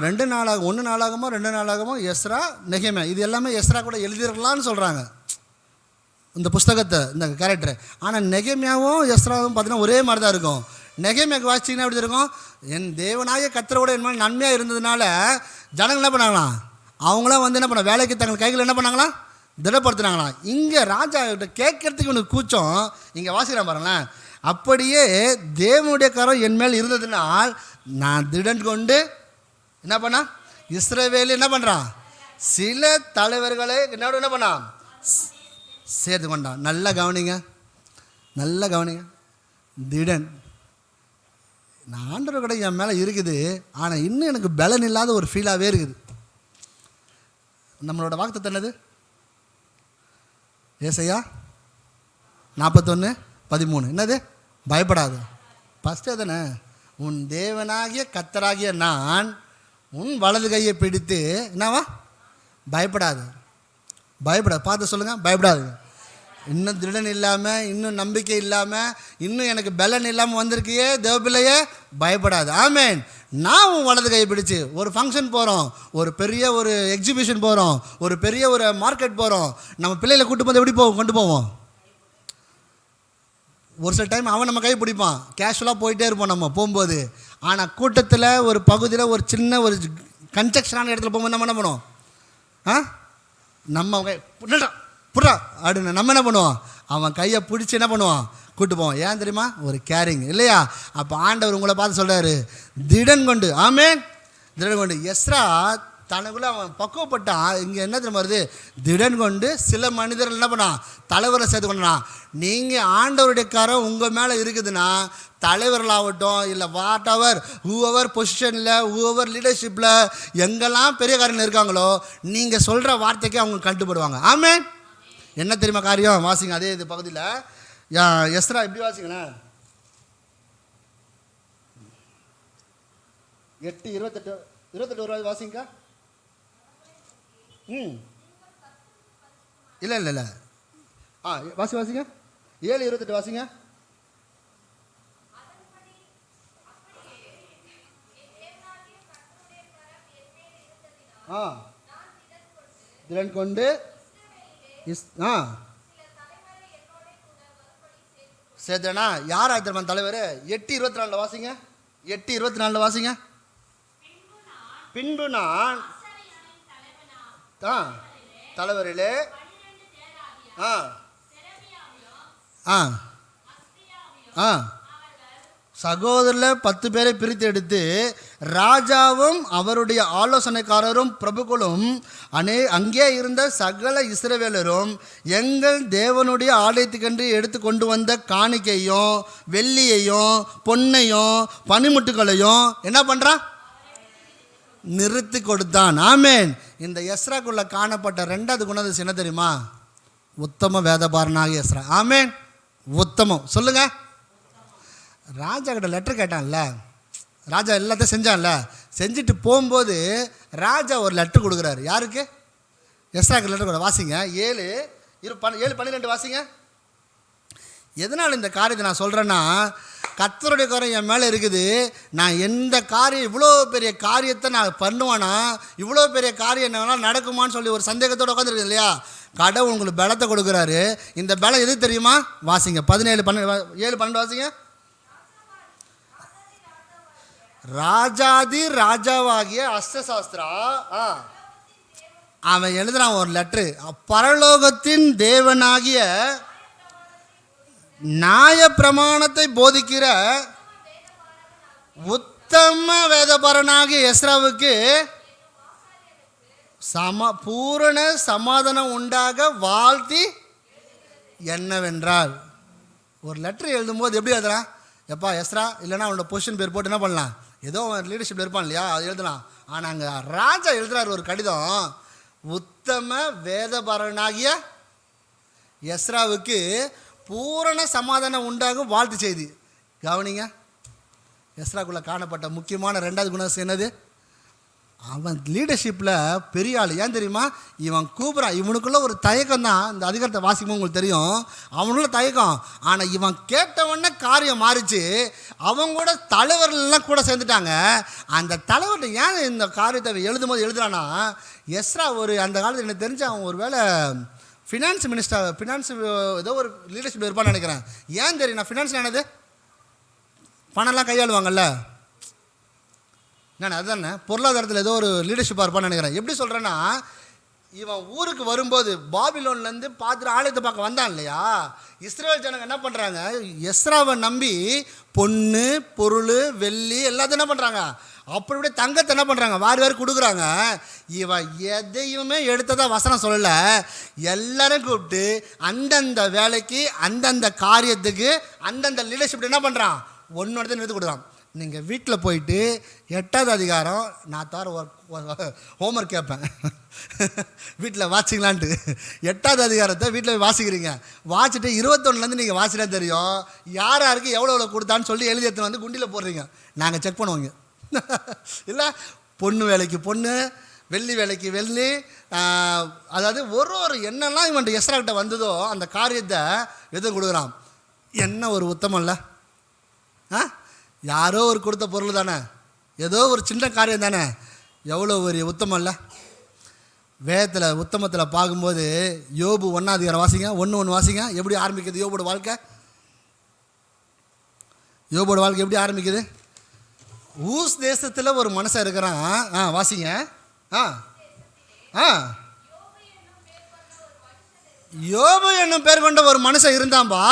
2 நாளாகமோ எஸ்ரா நெகேமியா இது எல்லாமே எஸ்ரா கூட எழுதிருக்கலான்னு சொல்கிறாங்க இந்த புஸ்தகத்தை, இந்த கேரக்டர். ஆனால் நெகேமியாவும் எஸ்ராவும் பார்த்தீங்கன்னா ஒரே மாதிரி தான் இருக்கும். நெகேமியாவுக்கு வாசிச்சிங்கன்னா எப்படி இருக்கும்? என் தேவனாகிய கர்த்தரோட என் மேலே நன்மையாக இருந்ததுனால ஜனங்கள் என்ன பண்ணாங்களாம்? அவங்களாம் என்ன பண்ண வேலைக்கு தங்கள் கைகள் என்ன பண்ணாங்களாம்? திடப்படுத்தினாங்களாம். இங்கே ராஜா கிட்ட கேட்கறதுக்கு ஒன்று கூச்சம். இங்கே வாசிக்கிறான் பாருங்களேன். அப்படியே தேவனுடைய கரம் என் மேல் இருந்ததுனால் நான் திடன் கொண்டு என்ன பண்ணா? இஸ்ரவேல் என்ன பண்ணுறான்? சில தலைவர்களை என்னோட என்ன பண்ணான்? சேர்த்து கொண்டான். நல்லா கவனிங்க. திடன். நான் ஆண்டவர் கூட என் மேலே இருக்குது, ஆனால் இன்னும் எனக்கு பலன் இல்லாத ஒரு ஃபீலாகவே இருக்குது. நம்மளோட வாக்குத்தத்தம் என்னது? ஏசாயா 41:13. என்னது? பயப்படாது. ஃபஸ்ட்டு தானே, உன் தேவனாகிய கர்த்தராகிய நான் உன் வலது கையை பிடித்து என்னவா? பயப்படாது. பார்த்து சொல்லுங்கள், பயப்படாது. இன்னும் திருடன் இல்லாமல், இன்னும் நம்பிக்கை இல்லாமல், இன்னும் எனக்கு பலன் இல்லாமல் வந்திருக்கியே தேவப்பிள்ளையே, பயப்படாது. ஆமேன். நான் உன் வலது கையை பிடிச்சி ஒரு ஃபங்க்ஷன் போகிறோம், ஒரு பெரிய ஒரு எக்ஸிபிஷன் போகிறோம், ஒரு பெரிய ஒரு மார்க்கெட் போகிறோம், நம்ம பிள்ளைகளை கூட்டு போது எப்படி கொண்டு போவோம்? ஒரு சில டைம் அவன் நம்ம கை பிடிப்பான், கேஷுவலாக போயிட்டே இருப்போம் நம்ம போகும்போது. ஆனால் கூட்டத்தில் ஒரு பகுதியில் ஒரு சின்ன ஒரு கன்ஸ்ட்ரக்ஷனான இடத்துல போகும்போது நம்ம என்ன பண்ணுவோம்? நம்ம புடுறா அப்படின்னு நம்ம என்ன பண்ணுவோம்? அவன் கையை பிடிச்சி என்ன பண்ணுவான்? கூட்டு போவோம். ஏன் தெரியுமா? ஒரு கேரிங் இல்லையா? அப்போ ஆண்டவர் உங்களை பார்த்து சொல்கிறாரு, திடன் கொண்டு. ஆமென். திடன் கொண்டு. எஸ்ரா தனக்குள்ளே அவன் பக்குவப்பட்டான். இங்கே என்ன தெரியுமா வருது? திடன் கொண்டு சில மனிதர்கள் என்ன பண்ணான்? தலைவரை சேர்த்து கொண்டான். நீங்கள் ஆண்டவருடைய கரம் உங்கள் மேலே இருக்குதுன்னா, தலைவர்களாகட்டும் இல்லை வாட் எவர் ஹூஎவர் பொசிஷனில் ஹூஎவர் லீடர்ஷிப்பில் எங்கெல்லாம் பெரிய காரியங்கள் இருக்காங்களோ, நீங்கள் சொல்கிற வார்த்தைக்கு அவங்க கட்டுப்படுவாங்க. ஆமென். என்ன தெரியுமா காரியம்? வாசிங்க அதே இது பகுதியில் எஸ்ரா எப்படி வாசிங்கண்ணா? 8:28 வாசிங்கக்கா. இல்லை வாசிங்க 7:28 வாசிங்க. திறன் கொண்டு சேர்த்தனா யார் ஆயிரத்தி தலைவர்? 8:24 வாசிங்க. 8:24 வாசிங்க. பின்பு நான் தலைவரிலே சகோதரில் 10 பேரை பிரித்து எடுத்து ராஜாவும் அவருடைய ஆலோசனைக்காரரும் பிரபுக்களும் அங்கே இருந்த சகல இஸ்ரவேலரும் எங்கள் தேவனுடைய ஆலயத்துக்கென்று எடுத்து கொண்டு வந்த காணிக்கையும் வெள்ளியையும் பொன்னையும் பனிமுட்டுகளையும் என்ன பண்ணுறான்? நிறுத்தி கொடுத்தான். ஆமென். இந்த எஸ்ராக்குள்ள காணப்பட்ட 2வது குணம் என்ன தெரியுமா? உத்தம வேதபாரனாகிய எஸ்ரா. ஆமென். உத்தமம். சொல்லுங்க. ராஜா கிட்ட லெட்டர் கேட்டான்ல, ராஜா எல்லாத்தையும் செஞ்சான்ல, செஞ்சுட்டு போகும்போது ராஜா ஒரு லெட்டர் கொடுக்குறாரு. யாருக்கு? எஸ்ராக்கு லெட்டர் கூட. வாசிங்க 7:12 வாசிங்க. எதனால் இந்த காரியத்தை நான் சொல்கிறேன்னா, கர்த்தருடைய காரியம் என் மேலே இருக்குது. நான் எந்த காரியம் இவ்வளோ பெரிய காரியத்தை நான் பண்ணுவேன்னா, இவ்வளோ பெரிய காரியம் என்ன வேணாலும் நடக்குமான்னு சொல்லி ஒரு சந்தேகத்தோடு உட்காந்துருக்கு இல்லையா? கடவுள் உங்களுக்கு பலத்தை கொடுக்குறாரு. இந்த பலம் எது தெரியுமா? வாசிங்க 7:12 வாசிங்க. ராஜாதி ராஜாவாகிய அஸ்தசாஸ்திரா அவன் எழுதுறான் ஒரு லெட்ரு. பரலோகத்தின் தேவனாகிய நியாய பிரமாணத்தை போதிக்கிற உத்தம வேதபாரனாகிய எஸ்ராவுக்கு பூரண சமாதானம் உண்டாக வாழ்த்தி என்னவென்றால். ஒரு லெட்டர் எழுதும்போது எப்படி எழுதுறான்? எப்பா எஸ்ரா இல்லைன்னா அவனோட பொசிஷன் பேர் போட்டு என்ன பண்ணலாம்? ஏதோ அவன் லீடர்ஷிப் இருப்பான் இல்லையா, அது எழுதலாம். ஆனால் அங்கே ராஜா எழுதுறாரு ஒரு கடிதம், உத்தம வேதபாரனாகிய எஸ்ராவுக்கு பூரண சமாதானம் உண்டாகும் வாழ்த்து செய்தி. கவனிங்க, எஸ்ராக்குள்ளே காணப்பட்ட முக்கியமான 2வது குணம் என்னது? அவன் லீடர்ஷிப்பில் பெரிய ஆள். ஏன் தெரியுமா? இவன் கூப்பிட்றான். இவனுக்குள்ள ஒரு தயக்கம் தான். இந்த அதிகாரத்தை வாசிக்கும் உங்களுக்கு தெரியும். அவனுக்குள்ள தயக்கம். ஆனால் இவன் கேட்டவொடனே காரியம் மாறிச்சு. அவங்க கூட தலைவர்கள்லாம் கூட சேர்ந்துட்டாங்க. அந்த தலைவர்கிட்ட ஏன் இந்த காரியத்தை எழுதும்போது எழுதுறான்னா, எஸ்ரா ஒரு அந்த காலத்தில் எனக்கு தெரிஞ்சு அவன் ஒரு வேளை ஃபினான்ஸ் மினிஸ்டர், ஃபினான்ஸ் ஏதோ ஒரு லீடர்ஷிப் இருப்பான்னு நினைக்கிறேன். ஏன் தெரியும்? நான் ஃபினான்ஸ் என்னது? பணம்லாம் கையாளுவாங்கல்ல, நான் அதுதானே பொருளாதாரத்தில் ஏதோ ஒரு லீடர்ஷிப்பாக இருப்பான்னு நினைக்கிறேன். எப்படி சொல்கிறேன்னா, இவன் ஊருக்கு வரும்போது பாபிலோன்லேருந்து பார்த்துட்டு ஆலயத்தை பார்க்க வந்தான் இல்லையா, இஸ்ரேல் ஜனங்க என்ன பண்ணுறாங்க? எஸ்ராவை நம்பி பொண்ணு பொருள் வெள்ளி எல்லாத்தையும் என்ன பண்ணுறாங்க? அப்படி தங்கத்தை என்ன பண்ணுறாங்க? வேறு கொடுக்குறாங்க. இவன் எதையுமே எடுத்ததாக வசனம் சொல்லலை. எல்லாரும் கூப்பிட்டு அந்தந்த வேலைக்கு அந்தந்த காரியத்துக்கு அந்தந்த லீடர்ஷிப் என்ன பண்ணுறான்? ஒன்னோட நிறுத்தி கொடுக்குறான். நீங்கள் வீட்டில் போயிட்டு 8வது அதிகாரம் நான் தவிர ஹோம்ஒர்க் கேட்பேன் வீட்டில் வாசிக்கலான்ட்டு. 8வது அதிகாரத்தை வீட்டில் போய் வாசிக்கிறீங்க. வாசிட்டு 21லேருந்து நீங்கள் வாசிட்டா தெரியும் யார் யாருக்கு எவ்வளோ கொடுத்தான்னு சொல்லி எழுதி எடுத்துன்னு வந்து குண்டியில் போடுறீங்க. நாங்கள் செக் பண்ணுவோங்க. இல்லை பொண்ணு வேலைக்கு பொண்ணு, வெள்ளி வேலைக்கு வெள்ளி, அதாவது ஒரு என்னெல்லாம் இவன் எஸ்ராக்கிட்ட வந்ததோ அந்த காரியத்தை எதுவும் கொடுக்குறான். என்ன ஒரு உத்தமம் இல்லை? யாரோ ஒரு கொடுத்த பொருள் தானே, ஏதோ ஒரு சின்ன காரியம் தானே, எவ்வளோ ஒரு உத்தமம் இல்லை? வேதத்தில் உத்தமத்தில் பார்க்கும்போது யோபு 1வது அதிகாரம் வாசிங்க. 1:1 வாசிங்க. எப்படி ஆரம்பிக்குது யோபோட வாழ்க்கை? யோபோட வாழ்க்கை எப்படி ஆரம்பிக்குது? ஊஸ் தேசத்தில் ஒரு மனுஷன் இருக்கிறான். வாசிங்க. யோபு என்னும் பேர் கொண்ட ஒரு மனுஷன் இருந்தான்பா.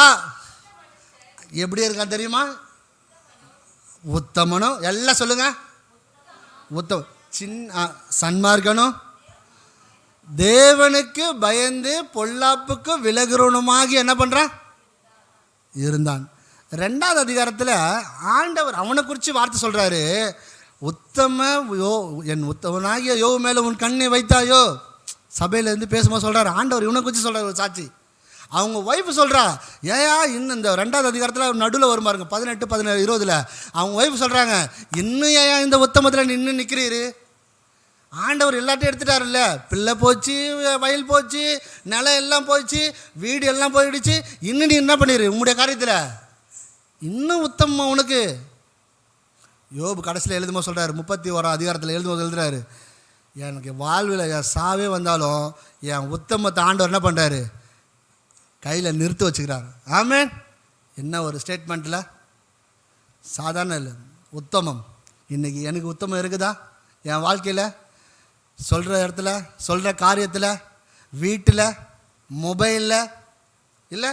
எப்படி இருக்கான் தெரியுமா? உத்தமனும், எல்லாம் சொல்லுங்க, சன்மார்க்கனும், தேவனுக்கு பயந்து பொல்லாப்புக்கு விலகுறவனுமாகி என்ன பண்ணுறான் இருந்தான். 2வது அதிகாரத்தில் ஆண்டவர் அவனை குறித்து வார்த்தை சொல்கிறாரு. என் உத்தமனாகிய யோவு மேலே உன் கண்ணை வைத்தாயோ. சபையில் இருந்து பேசும்போது சொல்கிறார் ஆண்டவர் இவனை குறித்து சொல்கிறார். ஒரு சாட்சி அவங்க ஒய்ஃபு சொல்கிறா, ஏயா இன்னும் இந்த 2வது அதிகாரத்தில் நடுவில் வரும் பாருங்க 18, 17, 20 அவங்க ஒய்ஃபு சொல்கிறாங்க, இன்னும் ஏன் இந்த உத்தமத்தில் இன்னும் நிற்கிறீரு? ஆண்டவர் எல்லாத்தையும் எடுத்துட்டாருல்ல, பிள்ளை போச்சு, வயல் போச்சு, நிலம் எல்லாம் போச்சு, வீடு எல்லாம் போயிடுச்சு, இன்னும் நீ என்ன பண்ணிடு உங்களுடைய காரியத்தில் இன்னும் உத்தமம் உனக்கு. யோபு கடைசியில் எழுதும்போது சொல்கிறார், 31 அதிகாரத்தில் எழுதுறாரு, எனக்கு வாழ்வில் என் சாவே வந்தாலும் என் உத்தமத்தை ஆண்டவர் என்ன பண்ணுறாரு கையில் நிறுத்தி வச்சுக்கிறார். ஆமேன். என்ன ஒரு ஸ்டேட்மெண்ட்டில், சாதாரண இல்லை, உத்தமம். இன்றைக்கி எனக்கு உத்தமம் இருக்குதா என் வாழ்க்கையில்? சொல்கிற இடத்துல, சொல்கிற காரியத்தில், வீட்டில், மொபைலில், இல்லை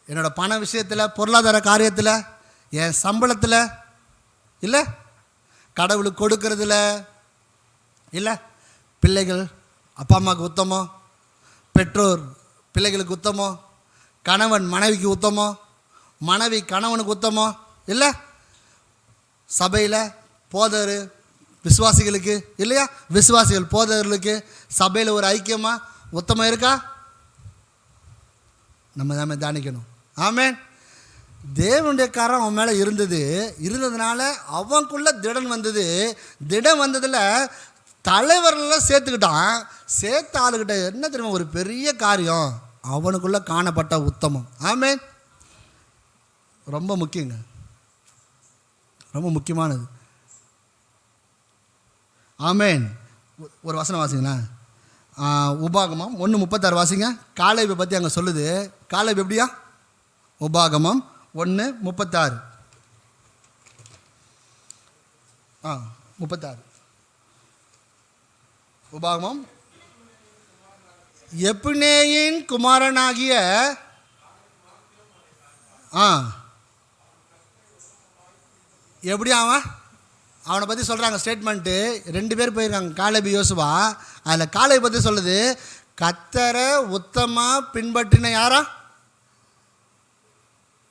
என்னோடய பண விஷயத்தில், பொருளாதார காரியத்தில், என் சம்பளத்தில், இல்லை கடவுளுக்கு கொடுக்கறதில்ல, இல்லை பிள்ளைகள் அப்பா அம்மாவுக்கு உத்தமம், பெற்றோர் பிள்ளைகளுக்கு உத்தமம், கணவன் மனைவிக்கு உத்தமம், மனைவி கணவனுக்கு உத்தமம், இல்லை சபையில் போதர் விசுவாசிகளுக்கு, இல்லையா விசுவாசிகள் போதர்களுக்கு சபையில் ஒரு ஐக்கியமாக உத்தமம் இருக்கா? நம்ம தியானிக்கணும். ஆமேன். தேவனுடைய காரம் அவன் மேலே இருந்ததுனால அவனுக்குள்ள திடன் வந்தது. திடம் வந்ததில் தலைவர்களெல்லாம் சேர்த்துக்கிட்டான். சேர்த்த ஆளுகிட்ட என்ன தெரியுமா ஒரு பெரிய காரியம், அவனுக்குள்ளே காணப்பட்ட உத்தமம். ஆமேன். ரொம்ப முக்கியங்க, ரொம்ப முக்கியமானது. ஆமேன். ஒரு வசனம் வாசிங்களா, உபாகமம் 1:36 வாசிங்க. காலேபை பற்றி அங்கே சொல்லுது. காலேப் எப்படியா? உபாகமம் 1:36. 36 உபாகமம். எப்னேயின் குமாரனாகிய எப்படி அவனை பற்றி சொல்கிறாங்க ஸ்டேட்மெண்ட்டு. 2 பேர் போயிருக்காங்க, காலேபு யோசுவா. அதில் காலேபை பற்றி சொல்லுது, கர்த்தரை உத்தமாக பின்பற்றின யாரா?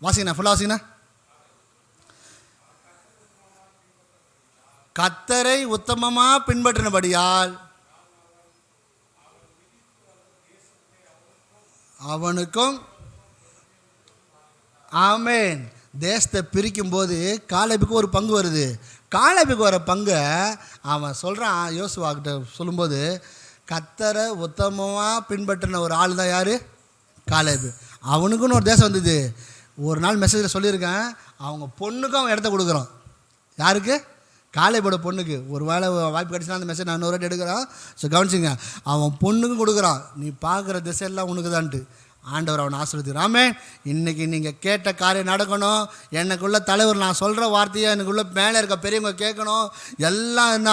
வாசிங்கண்ணா, ஃபுல்லாக வாசிங்கண்ணா. கர்த்தரை உத்தமமாக பின்பற்றினபடியால் அவனுக்கும். ஆமேன். தேசத்தை பிரிக்கும்போது காலேபுக்கு ஒரு பங்கு வருது. காலேபுக்கு வர பங்கை அவன் சொல்கிறான் யோசுவாக்கிட்ட சொல்லும்போது, கர்த்தரை உத்தமமாக பின்பற்றின ஒரு ஆள் தான் யார்? காலேபு. அவனுக்குன்னு ஒரு தேசம் வந்தது. ஒரு நாள் மெசேஜில் சொல்லியிருக்கேன், அவங்க பொண்ணுக்கும் அவன் இடத்த கொடுக்குறான். யாருக்கு? காலேபோட பொண்ணுக்கு. ஒரு வேளை வாய்ப்பு கிடச்சினா அந்த மெசேஜ் நான் இன்னொரு வாட்டி எடுக்கிறான். ஸோ கவனிச்சிங்க, அவன் பொண்ணுக்கும் கொடுக்குறான். நீ பார்க்குற திசையெல்லாம் உனக்கு தான்ட்டு ஆண்டவர் அவனை ஆசீர்வதிக்கிறாமே. இன்றைக்கி நீங்கள் கேட்ட காரியம் நடக்கணும். எனக்குள்ள தலைவர் நான் சொல்கிற வார்த்தையை எனக்குள்ளே மேலே இருக்க பெரியவங்க கேட்கணும். எல்லாம் என்ன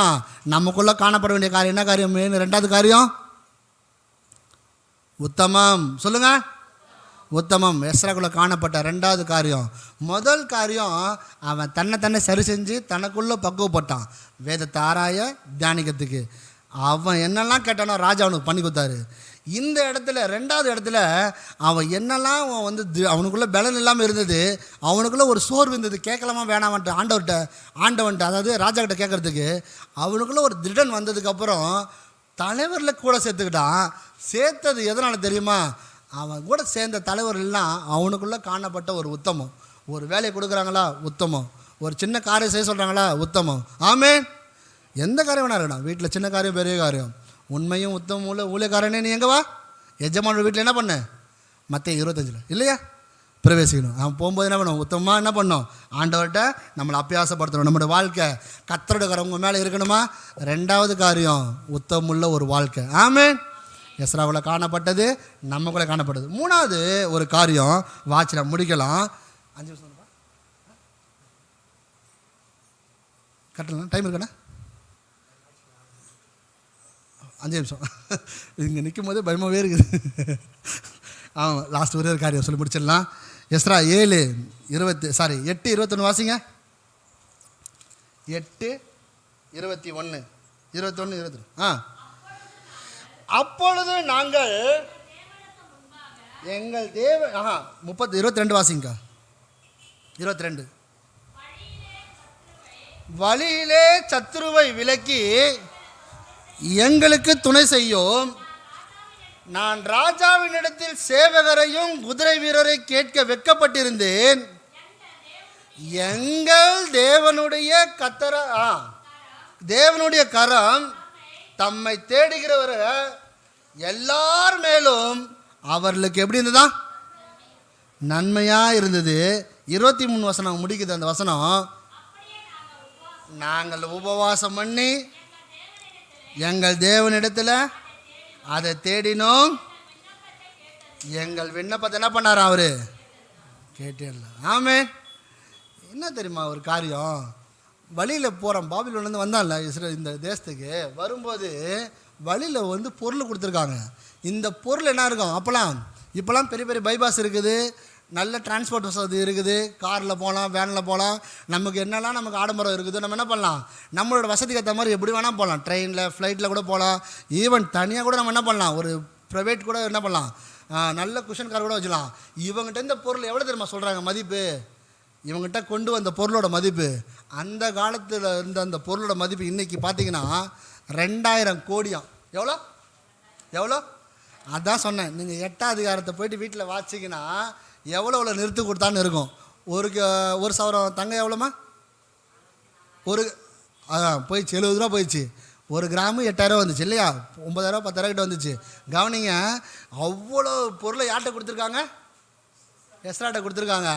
நமக்குள்ளே காணப்பட வேண்டிய காரியம். என்ன காரியம்? 2வது காரியம் உத்தமம். சொல்லுங்கள், உத்தமம். எஸ்ராக்குள்ளே காணப்பட்ட 2வது காரியம். முதல் காரியம், அவன் தன்னை சரி செஞ்சு தனக்குள்ளே பக்குவப்பட்டான் வேதத்தை ஆராய தியானிக்கிறதுக்கு. அவன் என்னெல்லாம் கேட்டானோ ராஜா அவனுக்கு பண்ணி கொடுத்தாரு. இந்த இடத்துல 2வது இடத்துல அவன் என்னெல்லாம் அவனுக்குள்ளே பலன் இல்லாமல் இருந்தது, அவனுக்குள்ளே ஒரு சோர்வு இருந்தது. கேட்கலாமா வேணாமன்ட்டு ஆண்டவன்ட்ட அதாவது ராஜா கிட்ட கேட்குறதுக்கு அவனுக்குள்ளே ஒரு திடன் வந்ததுக்கப்புறம் தலைவரில் கூட சேர்த்துக்கிட்டான். சேர்த்தது எதனால் தெரியுமா? அவன் கூட சேர்ந்த தலைவர்கள்லாம் அவனுக்குள்ளே காணப்பட்ட ஒரு உத்தமம். ஒரு வேலையை கொடுக்குறாங்களா? உத்தமம். ஒரு சின்ன காரியம் செய்ய சொல்கிறாங்களா? உத்தமம். ஆமேன். எந்த காரியம் வேணா இருக்கணும், வீட்டில் சின்ன காரியம் பெரிய காரியம், உண்மையும் உத்தமம் உள்ள ஊழியக்காரனே நீ எங்கே வா, எஜமானோட வீட்டில் என்ன பண்ண? மத்தேயு 25 இல்லையா பிரவேசிக்கணும். அவன் போகும்போது என்ன பண்ணும்? உத்தமமாக என்ன பண்ணோம்? ஆண்டவர்கிட்ட நம்மளை அபியாசப்படுத்தணும். நம்மளோட வாழ்க்கை கர்த்தரோட கரம் உங்கள் மேலே இருக்கணுமா? 2வது காரியம் உத்தமுள்ள ஒரு வாழ்க்கை. ஆமேன். எஸ்ராவில் காணப்பட்டது, நமக்குள்ளே காணப்பட்டது. 3வது ஒரு காரியம் வாட்சில் முடிக்கலாம். 5 நிமிஷம் கட்டலாம், டைம் இருக்கண்ணா? 5 நிமிஷம். இங்கே நிற்கும் போதே பயமாகவே இருக்குது. ஆமாம், லாஸ்ட் ஒரே ஒரு காரியம் சொல்லி முடிச்சிடலாம். எஸ்ரா 8:21 வாசிங்க. 8:21 21 அப்பொழுது நாங்கள் எங்கள் 22 வாசிங்க. 22 வழியிலே சத்துருவை விலக்கி எங்களுக்கு துணை செய்யும். நான் ராஜாவினிடத்தில் சேவகரையும் குதிரை வீரரை கேட்க வெட்கப்பட்டிருந்தேன். எங்கள் தேவனுடைய கரம் தம்மை தேடுகிறவர எல்லார் மேலும் அவர்களுக்கு எப்படி இருந்ததா? நன்மையாக இருந்தது. 23 வசனம் முடிக்குது அந்த வசனம். நாங்கள் உபவாசம் பண்ணி எங்கள் தேவனிடத்தில் அதை தேடினோம். எங்கள் விண்ணப்பத்தை என்ன பண்ணார்? அவரு கேட்டேன்ல. ஆமென். என்ன தெரியுமா ஒரு காரியம், வழியில் போகிறோம், பாபிலோன்லேருந்து வந்தான்ல இந்த தேசத்துக்கு வரும்போது வழியில் பொருள் கொடுத்துருக்காங்க. இந்த பொருள் என்ன இருக்கும்? இப்போலாம் பெரிய பெரிய பைபாஸ் இருக்குது, நல்ல டிரான்ஸ்போர்ட் வசதி இருக்குது, காரில் போகலாம், வேனில் போகலாம், நமக்கு என்னெல்லாம் நமக்கு ஆடம்பரம் இருக்குது. நம்ம என்ன பண்ணலாம்? நம்மளோட வசதிக்கு ஏற்ற மாதிரி எப்படி வேணால் போகலாம். ட்ரெயினில், ஃப்ளைட்டில் கூட போகலாம். ஈவன் தனியாக கூட நம்ம என்ன பண்ணலாம், ஒரு ப்ரைவேட் கூட என்ன பண்ணலாம், நல்ல குஷன் கார் கூட வச்சுக்கலாம். இவங்ககிட்ட இந்த பொருள் எவ்வளோ தெரியுமா சொல்கிறாங்க மதிப்பு? இவங்ககிட்ட கொண்டு வந்த பொருளோட மதிப்பு, அந்த காலத்தில் இருந்த அந்த பொருளோட மதிப்பு இன்றைக்கி பார்த்தீங்கன்னா 2000 கோடியாம். எவ்வளோ? அதான் சொன்னேன். நீங்கள் 8ஆம் அதிகாரத்தை போயிட்டு வீட்டில் வாசிங்கன்னா எவ்வளோ நிறுத்து கொடுத்தான்னு இருக்கும். ஒரு சவரம் தங்கம் எவ்வளோமா? போயிடுச்சு, 70 ரூபா போயிடுச்சு. 1 கிராமு 8000 வந்துச்சு இல்லையா? 9000 10,000 கிட்ட வந்துச்சு. கவனிங்க, அவ்வளோ பொருளை யார்கிட்ட கொடுத்துருக்காங்க? எஸ்ராட்ட கொடுத்துருக்காங்க.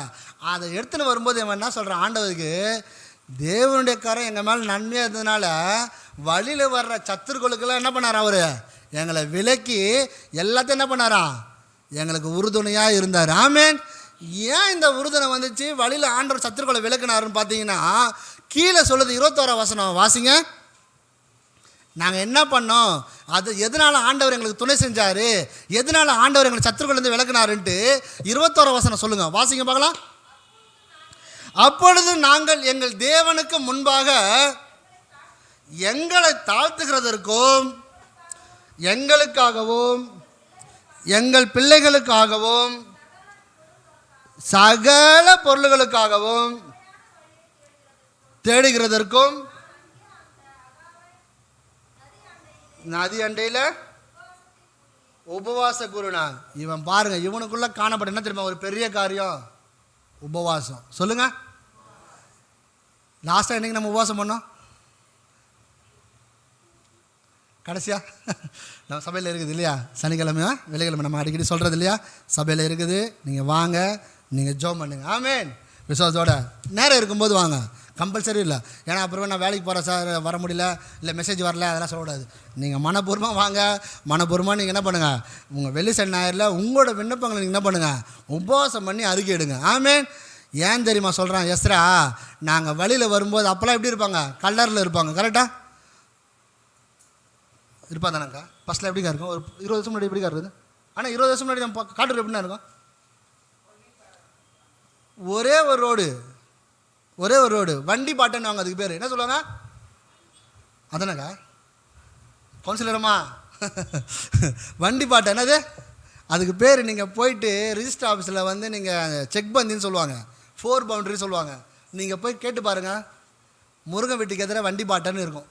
அதை எடுத்துன்னு வரும்போது இவன் என்ன சொல்கிறான்? ஆண்டவருக்கு தேவனுடைய கரம் எங்கள் மேலே நன்மையாக இருந்ததுனால வழியில் வர்ற சத்துருக்களுக்கெல்லாம் என்ன பண்ணாரா? அவர் எங்களை விலக்கி எல்லாத்தையும் என்ன பண்ணாரா? எங்களுக்கு உறுதுணையாக இருந்தார். ஆமென். ஏன் இந்த உறுதுணை வந்துச்சு? வழியில் ஆண்டவர் சத்துருக்களை விலக்கினாருன்னு பார்த்தீங்கன்னா கீழே சொல்லுது 21 வசனம் வாசிங்க. நாங்கள் என்ன பண்ணோம்? அது எதனால் ஆண்டவர் எங்களுக்கு துணை செஞ்சார், எதனால் ஆண்டவர் எங்களை சத்துருக்கள் விலக்கினாருன்ட்டு 21 வசனம் சொல்லுங்கள், வாசிங்க பார்க்கலாம். அப்பொழுது நாங்கள் எங்கள் தேவனுக்கு முன்பாக எங்களை தாழ்த்துகிறதற்கும் எங்களுக்காகவும் எங்கள் பிள்ளைகளுக்காகவும் சகல பொருள்களுக்காகவும் தேடுகிறதற்கும் நதி அண்டையில் உபவாச குருநாள். இவன் பாருங்க, இவனுக்குள்ள காணப்பட என்ன தெரியுமா ஒரு பெரிய காரியம்? உபவாசம். சொல்லுங்க, லாஸ்ட்டாக என்னைக்கு நம்ம உபவாசம் பண்ணோம்? கடைசியா நம்ம சபையில் இருக்குது இல்லையா? சனிக்கிழமை வெள்ளிக்கிழமை நம்ம அடிக்கடி சொல்கிறது இல்லையா? சபையில் இருக்குது, நீங்கள் வாங்க, நீங்கள் ஜோம் பண்ணுங்க. ஆமென். விசுவாசத்தோட நேரம் இருக்கும்போது வாங்க, கம்பல்சரி இல்லை. ஏன்னா அப்புறமே நான் வேலைக்கு போகிறேன் சார், வர முடியல, இல்லை மெசேஜ் வரல, அதெல்லாம் சொல்லக்கூடாது. நீங்கள் மனப்பூர்வமாக வாங்க. மனப்பூர்வமாக நீங்கள் என்ன பண்ணுங்கள்? உங்கள் வெள்ளி சனி ஞாயிறில் உங்களோட விண்ணப்பங்களை நீங்கள் என்ன பண்ணுங்கள்? உபவாசம் பண்ணி அறிக்கையிடுங்க. ஆமென். ஏன் தெரியுமா சொல்கிறான் எஸ்ரா? நாங்கள் வழியில் வரும்போது அப்போல்லாம் எப்படி இருப்பாங்க? கலரில் இருப்பாங்க. கரெக்டாக இருப்பா தானேக்கா? ஃபஸ்ட்டில் எப்படிக்கா இருக்கும்? ஒரு 20 வருஷம் முன்னாடி எப்படிக்கா இருக்குது? ஆனால் 20 வருஷம் முன்னாடி நம்ம காட்டுறது எப்படின்னா இருக்கும்? ஒரே ஒரு ரோடு வண்டி பாட்டுன்னு வாங்க. அதுக்கு பேர் என்ன சொல்லுவாங்க? அதானக்கா கவுன்சிலரம்மா வண்டி பாட்டு என்னது அதுக்கு பேர்? நீங்கள் போயிட்டு ரிஜிஸ்டர் ஆஃபீஸில் நீங்கள் செக் பந்தின்னு சொல்லுவாங்க, 4 பவுண்டரி சொல்லுவாங்க. நீங்கள் போய் கேட்டு பாருங்கள், முருகன் வீட்டுக்கு எதிராக வண்டி பாட்டன்னு இருக்கும்.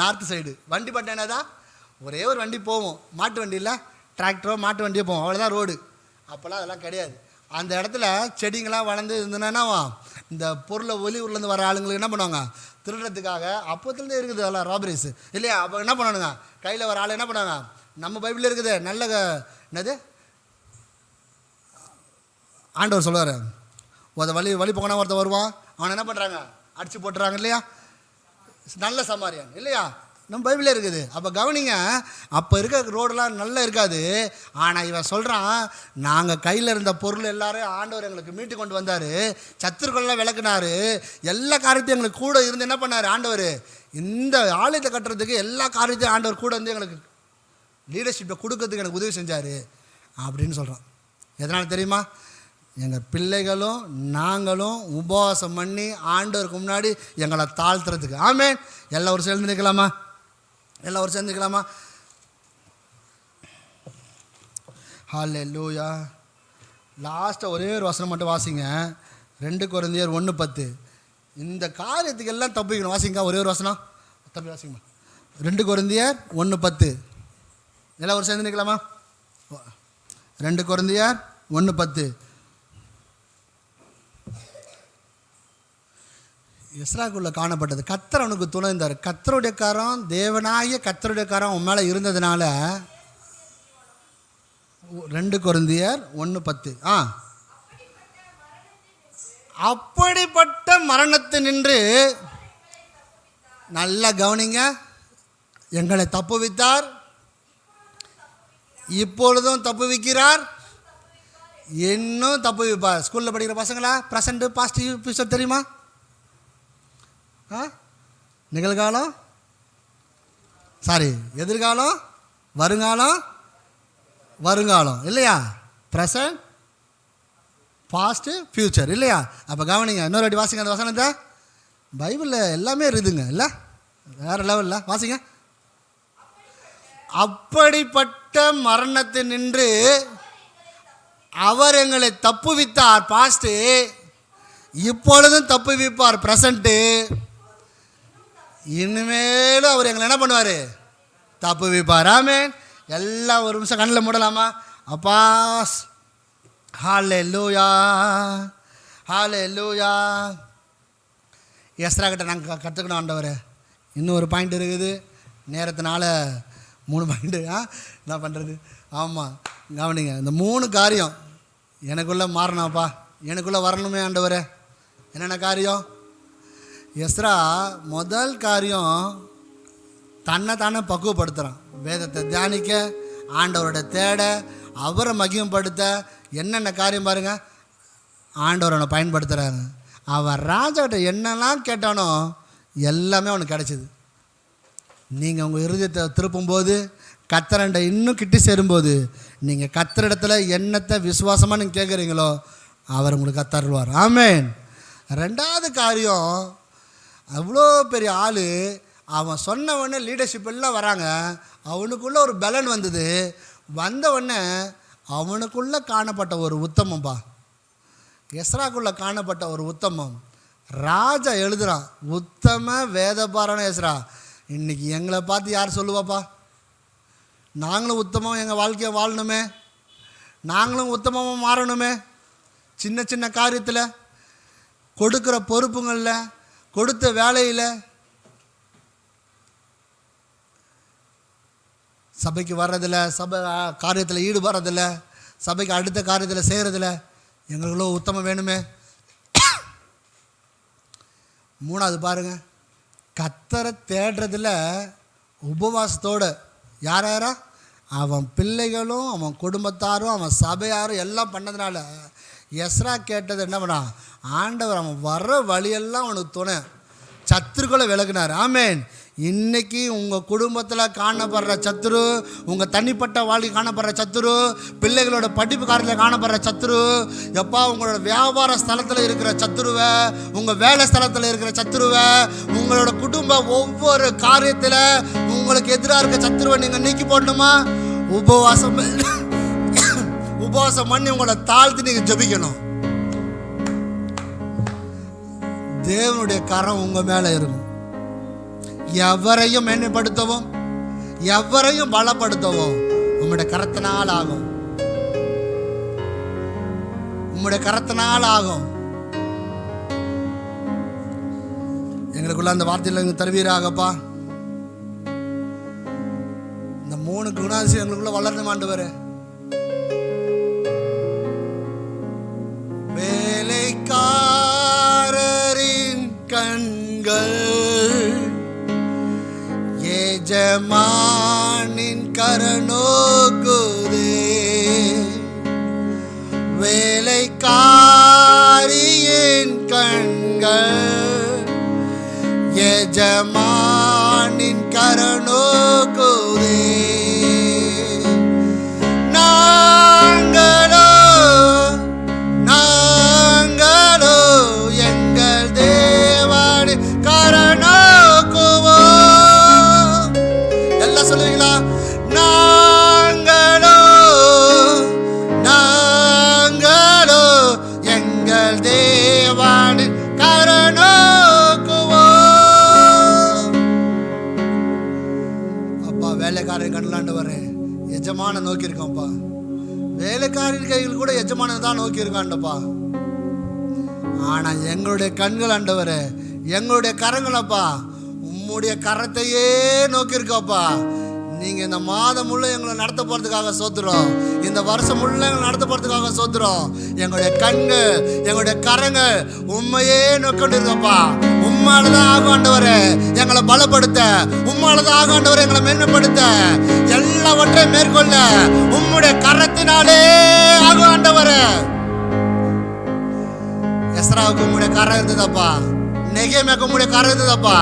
நார்த்து சைடு வண்டி பாட்டு என்னதான்? ஒரே ஒரு வண்டி போவோம், மாட்டு வண்டியில் டிராக்டரோ மாட்டு வண்டியோ போவோம், அவ்வளோதான் ரோடு. அப்போல்லாம் அதெல்லாம் கிடையாது. அந்த இடத்துல செடிங்களாம் வளர்ந்து இருந்ததுன்னா இந்த பொருளை வெளியூர்லேருந்து வர ஆளுங்களுக்கு என்ன பண்ணுவாங்க? திருடுறதுக்காக அப்போத்துலேருந்தே இருக்குது அதெல்லாம் ராபரிஸ் இல்லையா? அப்போ என்ன பண்ணணுங்க? கையில் வர ஆள் என்ன பண்ணுவாங்க? நம்ம பைபிளில் இருக்குது நல்ல என்னது ஆண்டவர் சொல்லுவார், வழி போனா ஒருத்தர் வருவான், அவனை என்ன பண்ணுறாங்க? அடித்து போட்டுறாங்க இல்லையா? நல்ல சமாரியான் இல்லையா? நம்ம பைபிளே இருக்குது. அப்போ கவனிங்க, அப்போ இருக்க ரோடெலாம் நல்லா இருக்காது. ஆனால் இவன் சொல்கிறான், நாங்கள் கையில் இருந்த பொருள் எல்லாரும் ஆண்டவர் எங்களுக்கு மீட்டு கொண்டு வந்தார், சத்துருக்கள்லாம் விளக்குனார், எல்லா காரியத்தையும் எங்களுக்கு கூட இருந்து என்ன பண்ணார் ஆண்டவர்? இந்த ஆலயத்தை கட்டுறதுக்கு எல்லா காரியத்தையும் ஆண்டவர் கூட வந்து எங்களுக்கு லீடர்ஷிப்பை கொடுக்கறதுக்கு எனக்கு உதவி செஞ்சார் அப்படின்னு சொல்கிறான். எதனால் தெரியுமா? எங்கள் பிள்ளைகளும் நாங்களும் உபவாசம் பண்ணி ஆண்டவருக்கு முன்னாடி எங்களை தாழ்த்துறதுக்கு. ஆமென். எல்லோரும் சேர்ந்து நிற்கலாமா? எல்லோரும் சேர்ந்து நிற்கலாமா? ஹல்லேலூயா. லாஸ்ட்டாக ஒரே ஒரு வசனம் மட்டும் வாசிங்க. 2 கொரிந்தியர் 1:10. இந்த காரியத்துக்கு எல்லாம் தப்பிக்கணும். வாசிங்க ஒரே ஒரு வசனம் தப்பி வாசிங்கம்மா. 2 கொரிந்தியர் 1:10. எல்லோரும் சேர்ந்து நிற்கலாமா? 2 கொரிந்தியர் 1:10. எஸ்ராக்குள்ளே காணப்பட்டது. கர்த்தர் அவனுக்கு துணை இருந்தார். கர்த்தருடைய கரம், தேவனாகிய கர்த்தருடைய கரம் உன் மேலே இருந்ததுனால 2 கொரிந்தியர் 1:10. அப்படிப்பட்ட மரணத்தை நின்று நல்லா கவனிங்க, எங்களை தப்புவித்தார், இப்பொழுதும் தப்புவிக்கிறார், இன்னும் தப்புவிப்பார். ஸ்கூலில் படிக்கிற பசங்களா ப்ரெசண்ட் பாஸ்ட் ஃபியூச்சர் தெரியுமா? நிகழ்காலம், எதிர்காலம், வருங்காலம் இல்லையா? ப்ரெசன்ட், பாஸ்ட்டு, ஃப்யூச்சர் இல்லையா? அப்போ கவனிங்க, இன்னொரு வாட்டி வாசிங்க அந்த வசனத்தை. பைபிளில் எல்லாமே இருக்குதுங்க, இல்லை வேறு லெவலில் வாசிங்க. அப்படிப்பட்ட மரணத்தை நின்று அவர் எங்களை தப்புவித்தார், பாஸ்ட்டு, இப்பொழுதும் தப்புவிப்பார், ப்ரெசண்ட்டு, இனிமேலும் அவர் எங்களை என்ன பண்ணுவார்? தப்புவிப்பார். ஆமென். எல்லாம் ஒரு நிமிஷம் கண்ணில் மூடலாமா? அப்பா ஹல்லேலூயா, ஹல்லேலூயா. எஸ்ரா கிட்ட நாங்கள் கற்றுக்கணும் ஆண்டவரே. இன்னும் ஒரு பாயிண்ட் இருக்குது, நேரத்தினால 3 பாயிண்ட்டு. என்ன பண்ணுறது? ஆமாம், கவனிங்க. இந்த 3 காரியம் எனக்குள்ளே மாறணும்ப்பா, எனக்குள்ளே வரணுமே ஆண்டவரே. என்னென்ன காரியம்? எஸ்ரா முதல் காரியம் தானே பக்குவப்படுத்துகிறான். வேதத்தை தியானிக்க, ஆண்டவரோட தேட, அவரை மகிமைப்படுத்த. என்னென்ன காரியம் பாருங்கள், ஆண்டவர் அவனை பயன்படுத்துகிறாங்க. அவன் ராஜாக்கிட்ட என்னெல்லாம் கேட்டானோ எல்லாமே அவனுக்கு கிடச்சிது. நீங்கள் உங்கள் இருதயத்தை திருப்பும்போது, கர்த்தரண்ட இன்னும் கிட்டி சேரும்போது, நீங்கள் கர்த்தரிடத்துல என்னத்தை விசுவாசமாக நீங்கள் கேட்குறீங்களோ அவர் உங்களுக்கு கத்தருவார். ஆமென். 2வது காரியம், அவ்வளோ பெரிய ஆள், அவன் சொன்னவொடனே லீடர்ஷிப் எல்லாம் வராங்க. அவனுக்குள்ளே ஒரு பலன் வந்தது. வந்தவொடனே அவனுக்குள்ளே காணப்பட்ட ஒரு உத்தமம்பா, எஸ்ராக்குள்ளே காணப்பட்ட ஒரு உத்தமம். ராஜா எழுதுகிறான், உத்தம வேதபாரான எஸ்ரா. இன்றைக்கி எங்களை பார்த்து யார் சொல்லுவாப்பா? நாங்களும் உத்தமம் எங்கள் வாழ்க்கையை வாழணுமே, நாங்களும் உத்தமமாக மாறணுமே. சின்ன சின்ன காரியத்தில், கொடுக்குற பொறுப்புங்களில், கொடுத்த வேலையில், சபைக்கு வர்றதில்ல, சபை காரியத்தில் ஈடுபடுறதில்ல, சபைக்கு அடுத்த காரியத்தில் செய்கிறதில்ல, எங்களுக்குள்ள உத்தமம் வேணுமே. 3வது பாருங்கள், கர்த்தரை தேடுறதில் உபவாசத்தோடு. யாரா? அவன் பிள்ளைகளும் அவன் குடும்பத்தாரும் அவன் சபையாரும் எல்லாம் பண்ணதுனால எஸ்ரா கேட்டது என்ன பண்ணான்? ஆண்டவர் அவன் வர்ற வழியெல்லாம் அவனுக்கு துணை, சத்துருக்களை விலகினார். ஆமென். இன்றைக்கி உங்கள் குடும்பத்தில் காணப்படுற சத்துரு, உங்கள் தனிப்பட்ட வாழ்க்கை காணப்படுற சத்துரு, பிள்ளைகளோட படிப்பு காரியத்தில் காணப்படுற சத்துரு, எப்பா உங்களோட வியாபார ஸ்தலத்தில் இருக்கிற சத்துருவை, உங்கள் வேலை ஸ்தலத்தில் இருக்கிற சத்துருவை, உங்களோட குடும்ப ஒவ்வொரு காரியத்தில் உங்களுக்கு எதிராக இருக்க சத்துருவை நீங்கள் நீக்கி போடணுமா? உபவாசம் பண்ணி உங்களை தாழ்த்தி நீங்கள் ஜெபிக்கணும். தேவனுடைய கரம் உங்கள் மேலே இருக்கும். எவரையும் மேன்மைப்படுத்தவும், எவரையும் பலப்படுத்தவும் உம்முடைய கரத்தினால் ஆகும். உம்முடைய கரத்தினால் ஆகும். எங்களுக்குள்ள அந்த வார்த்தையில் தருவீராகப்பா. இந்த 3 குணாதிசயம் எங்களுக்குள்ள வளர்ந்து ஆண்டவரே. வேலைக்காரரின் கண்கள் எஜமானின் கரநோக்குதே, வேலைக்காரியின் கண்கள் எஜமானின் கரநோக்குதே. நாங்களோ எஜமான நோக்கி இருக்கோம்ப்பா. வேலைக்காரின் கைகள் கூட எஜமான தான் நோக்கி இருக்காண்டப்பா. ஆனா எங்களுடைய கண்கள் ஆண்டவரே, எங்களுடைய கரங்களப்பா உம்முடைய கரத்தையே நோக்கி இருக்கோப்பா. நீங்க இந்த மாதம் முள்ள எங்களை நடத்த போறதுக்காக சோத்துறோம். இந்த வருஷம் முள்ள எங்களை நடத்த போறதுக்காக சோத்துறோம். எங்களுடைய கண்கள், எங்களுடைய கரங்கள் உண்மையே நோக்கிட்டு இருக்கோப்பா. உம்மாலதான் ஆகும் ஆண்டவரே எங்களை பலப்படுத்த, உம்மாலதான் ஆகும் ஆண்டவரே எங்களை மேன்மைப்படுத்த, எல்லாவற்றையும் மேற்கொள்ள உம்முடைய கரத்தினாலே ஆகும் ஆண்டவரே. எஸ்ராவுக்கு உம்முடைய கரம் இருந்ததப்பா, நெகேமியாவுக்கு உம்முடைய கரம் இருந்ததப்பா.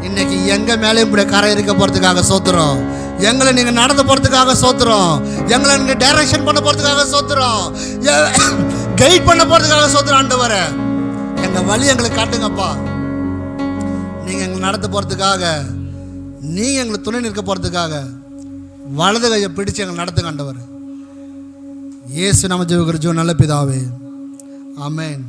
இன்னைக்கு எங்க மேலே இப்படி கரை இருக்க போறதுக்காக சோத்துறோம். எங்களை நீங்க நடந்து போறதுக்காக சோத்துறோம். எங்களை நீங்க டைரக்ஷன் பண்ண போறதுக்காக சோத்துறோம். கைட் பண்ண போறதுக்காக சோத்துறோம். ஆண்டவரே எங்க வழி எங்களுக்கு காட்டுங்கப்பா. நீங்க எங்களை நடத்த போறதுக்காக, நீங்க எங்களை துணை நிற்க போறதுக்காக வலது கையை பிடிச்சு எங்களை நடத்துங்க ஆண்டவரே. இயேசு நாமத்தில் ஜெபிக்கிறோம் நல்ல பிதாவே, ஆமென்.